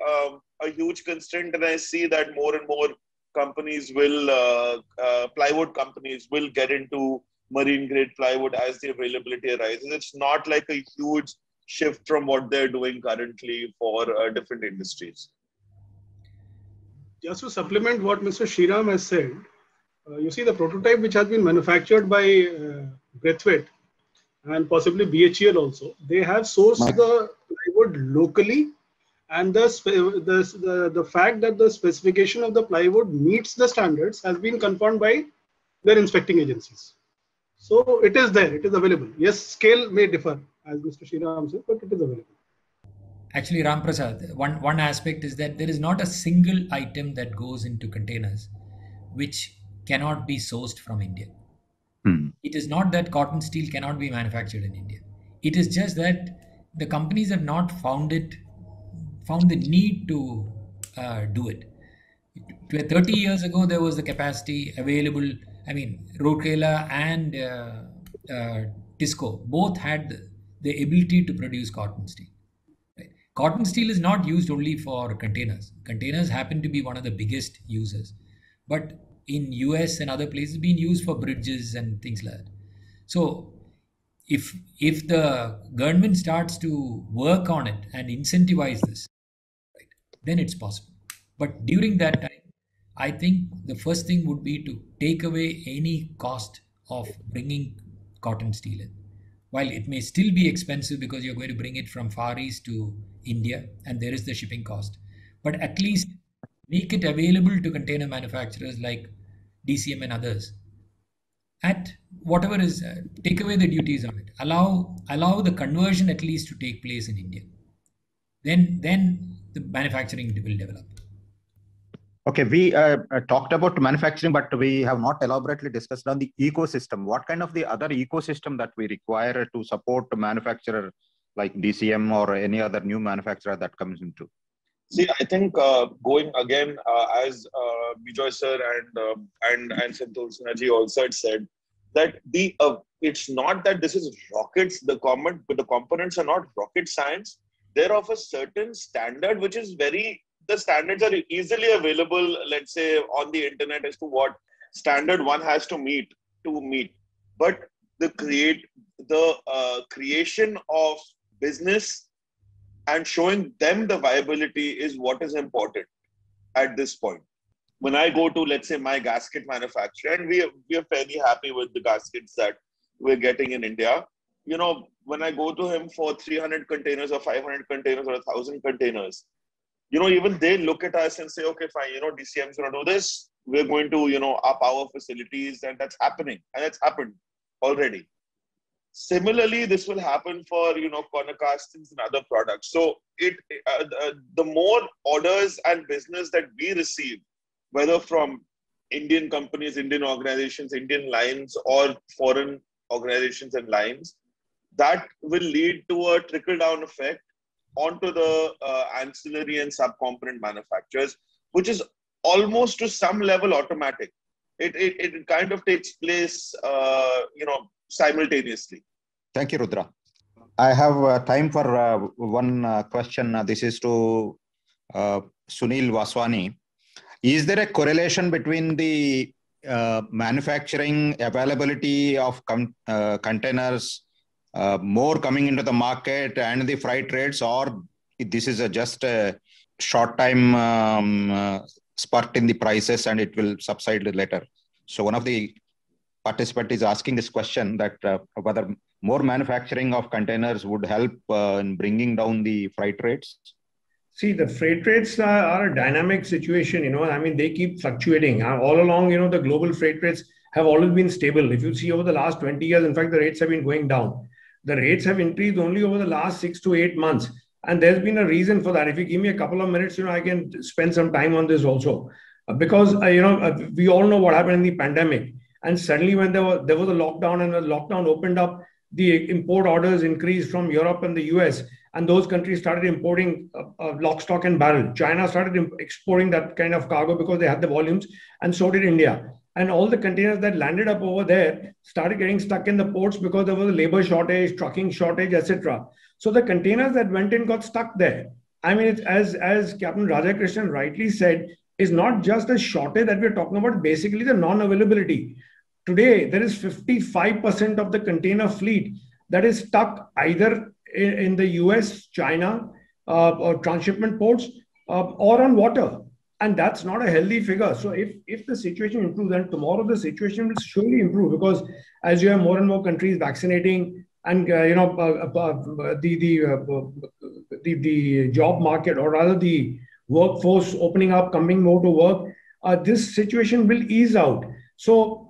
a huge constraint, and I see that more and more companies plywood companies will get into marine grade plywood as the availability arises. It's not like a huge shift from what they're doing currently for different industries. Just to supplement what Mr. Shriram has said, you see the prototype which has been manufactured by Braithwaite and possibly BHEL also, they have sourced the plywood locally, and the fact that the specification of the plywood meets the standards has been confirmed by their inspecting agencies. So it is there, it is available. Yes, scale may differ, as Mr. Shriram said, but it is available. Actually, Ram Prasad, one aspect is that there is not a single item that goes into containers which cannot be sourced from India. It is not that cotton steel cannot be manufactured in India. It is just that the companies have not found the need to do it. 30 years ago, there was the capacity available. I mean, Rourkela and Tisco both had the ability to produce cotton steel. Right? Cotton steel is not used only for containers. Containers happen to be one of the biggest users. But in US and other places, being used for bridges and things like that. So if the government starts to work on it and incentivize this, right, then it's possible. But during that time, I think the first thing would be to take away any cost of bringing cotton steel in. While it may still be expensive because you're going to bring it from Far East to India and there is the shipping cost, but at least make it available to container manufacturers like DCM and others at whatever is, take away the duties on it, allow the conversion at least to take place in India. Then the manufacturing will develop. Okay, we talked about manufacturing, but we have not elaborately discussed on the ecosystem. What kind of the other ecosystem that we require to support a manufacturer like DCM or any other new manufacturer that comes into? See, I think going again, as Bijoy sir and Santosh Sinha also had said, that it's not that this is rockets. The components are not rocket science. They're of a certain standard, which is the standards are easily available, let's say, on the internet as to what standard one has to meet. But the creation of business and showing them the viability is what is important at this point. When I go to, let's say, my gasket manufacturer, and we are fairly happy with the gaskets that we're getting in India. When I go to him for 300 containers or 500 containers or 1,000 containers, even they look at us and say, okay, fine, DCM is going to do this. We're going to, up our facilities, and that's happening. And it's happened already. Similarly, this will happen for, corner castings and other products. So the more orders and business that we receive, whether from Indian companies, Indian organizations, Indian lines, or foreign organizations and lines, that will lead to a trickle-down effect onto the ancillary and subcomponent manufacturers, which is almost to some level automatic. it kind of takes place, simultaneously. Thank you, Rudra. I have time for one question. This is to Sunil Vaswani. Is there a correlation between the manufacturing availability of containers more coming into the market and the freight rates, or this is just a short time spurt in the prices and it will subside later? So one of the participants is asking this question, that whether more manufacturing of containers would help in bringing down the freight rates. See, the freight rates are a dynamic situation, they keep fluctuating. All along, the global freight rates have always been stable. If you see over the last 20 years, in fact, the rates have been going down. The rates have increased only over the last 6 to 8 months. And there's been a reason for that. If you give me a couple of minutes, I can spend some time on this also. Because, we all know what happened in the pandemic. And suddenly when there was a lockdown, and the lockdown opened up, the import orders increased from Europe and the US. And those countries started importing lock, stock and barrel. China started exporting that kind of cargo because they had the volumes, and so did India. And all the containers that landed up over there started getting stuck in the ports because there was a labor shortage, trucking shortage, etc. So the containers that went in got stuck there. It's, as Captain Radhakrishnan rightly said, is not just a shortage that we're talking about, basically the non-availability. Today, there is 55% of the container fleet that is stuck either in the US, China, or transshipment ports, or on water. And that's not a healthy figure. So if the situation improves, and tomorrow the situation will surely improve, because as you have more and more countries vaccinating, and the job market, or rather the workforce opening up, coming more to work, this situation will ease out. So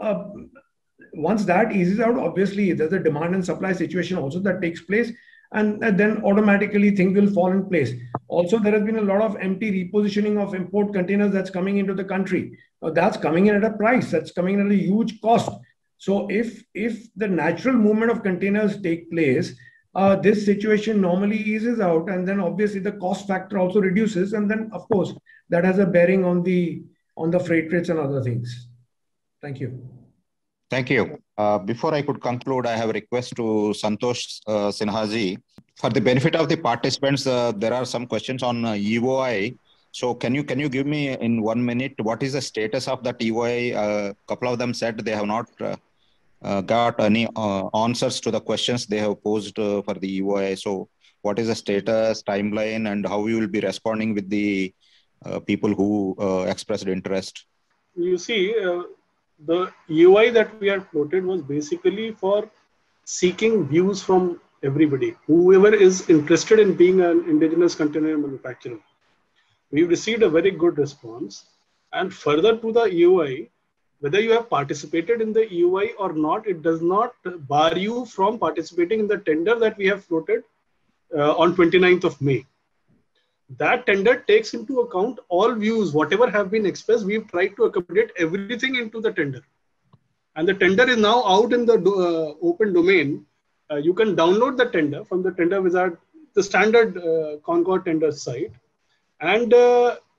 once that eases out, obviously there's a demand and supply situation also that takes place, and then automatically things will fall in place. Also, there has been a lot of empty repositioning of import containers that's coming into the country. That's coming in at a price, that's coming in at a huge cost. So if the natural movement of containers take place, this situation normally eases out, and then obviously the cost factor also reduces, and then of course that has a bearing on the freight rates and other things. Thank you. Thank you. Before I could conclude, I have a request to Santosh Sinhaji. For the benefit of the participants, there are some questions on EOI. So can you give me in 1 minute what is the status of that EOI? A couple of them said they have not got any answers to the questions they have posed for the EOI. So what is the status, timeline, and how you will be responding with the people who expressed interest? You see, the EOI that we had floated was basically for seeking views from everybody, whoever is interested in being an indigenous container manufacturer. We received a very good response. And further to the EOI, whether you have participated in the EOI or not, it does not bar you from participating in the tender that we have floated on 29th of May. That tender takes into account all views, whatever have been expressed. We've tried to accommodate everything into the tender. And the tender is now out in the open domain. You can download the tender from the Tender Wizard, the standard Concord tender site. And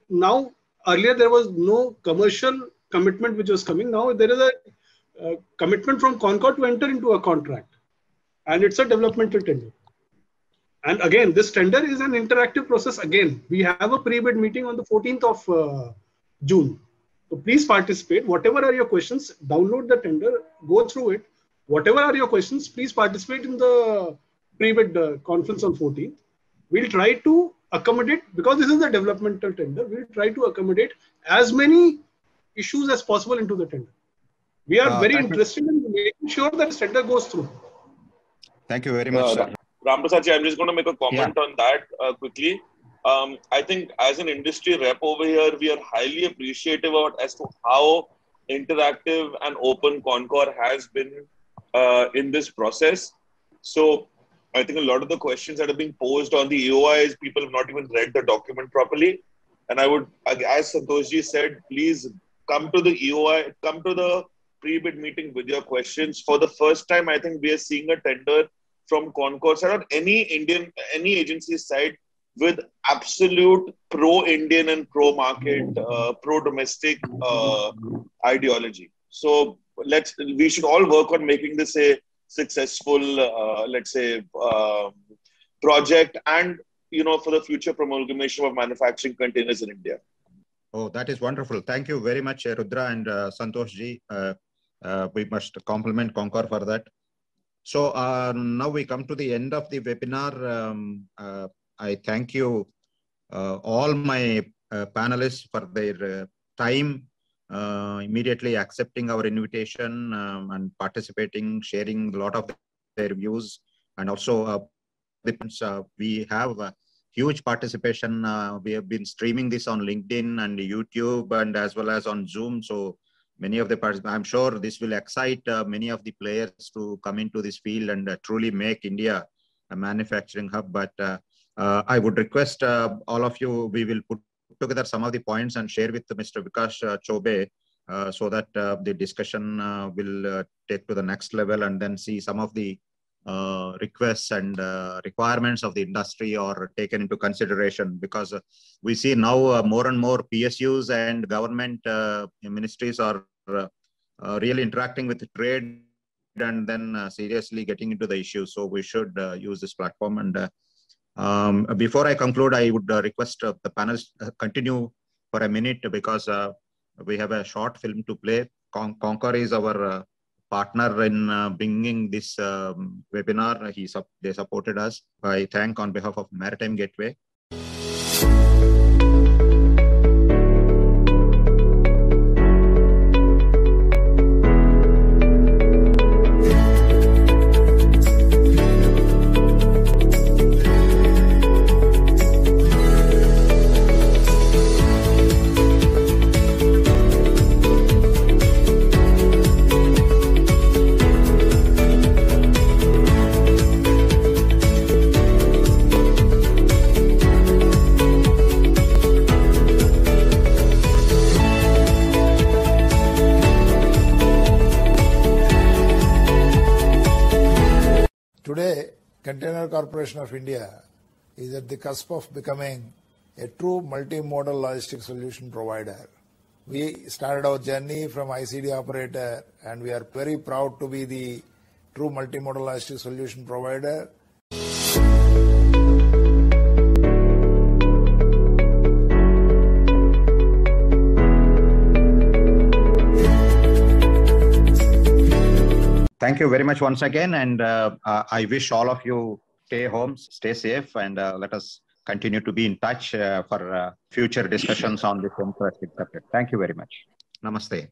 now, earlier there was no commercial commitment which was coming. Now there is a commitment from Concord to enter into a contract. And it's a developmental tender. And again, this tender is an interactive process. Again, we have a pre-bid meeting on the 14th of June. So please participate. Whatever are your questions, download the tender, go through it. Whatever are your questions, please participate in the pre-bid conference on 14th. We'll try to accommodate, because this is a developmental tender, we'll try to accommodate as many issues as possible into the tender. We are very interested in making sure that the tender goes through. Thank you very much, sir. Ram Prasad, I'm just going to make a comment on that quickly. I think as an industry rep over here, we are highly appreciative of as to how interactive and open Concord has been in this process. So I think a lot of the questions that have been posed on the EOIs, people have not even read the document properly. And I would, as Santoshji said, please come to the EOI, come to the pre-bid meeting with your questions. For the first time, I think we are seeing a tender from Concord side or any agency side with absolute pro-Indian and pro-market, pro-domestic ideology. So we should all work on making this a successful, project, and for the future promulgation of manufacturing containers in India. Oh, that is wonderful. Thank you very much, Rudra and Santosh ji. We must compliment Concor for that. So now we come to the end of the webinar. I thank you all my panelists for their time, immediately accepting our invitation and participating, sharing a lot of their views, and also we have huge participation. We have been streaming this on LinkedIn and YouTube and as well as on Zoom. So many of the participants, I'm sure this will excite many of the players to come into this field and truly make India a manufacturing hub. But I would request all of you, we will put together some of the points and share with Mr. Vikas Chobe so that the discussion will take to the next level, and then see some of the requests and requirements of the industry are taken into consideration, because we see now more and more PSUs and government ministries are really interacting with the trade and then seriously getting into the issue. So we should use this platform. And before I conclude, I would request the panelists continue for a minute, because we have a short film to play. Concor is our partner in bringing this webinar. They supported us. I thank on behalf of Maritime Gateway. Today, Container Corporation of India is at the cusp of becoming a true multimodal logistics solution provider. We started our journey from ICD operator, and we are very proud to be the true multimodal logistics solution provider. Thank you very much once again, and I wish all of you stay home, stay safe, and let us continue to be in touch for future discussions on this interesting subject. Thank you very much. Namaste.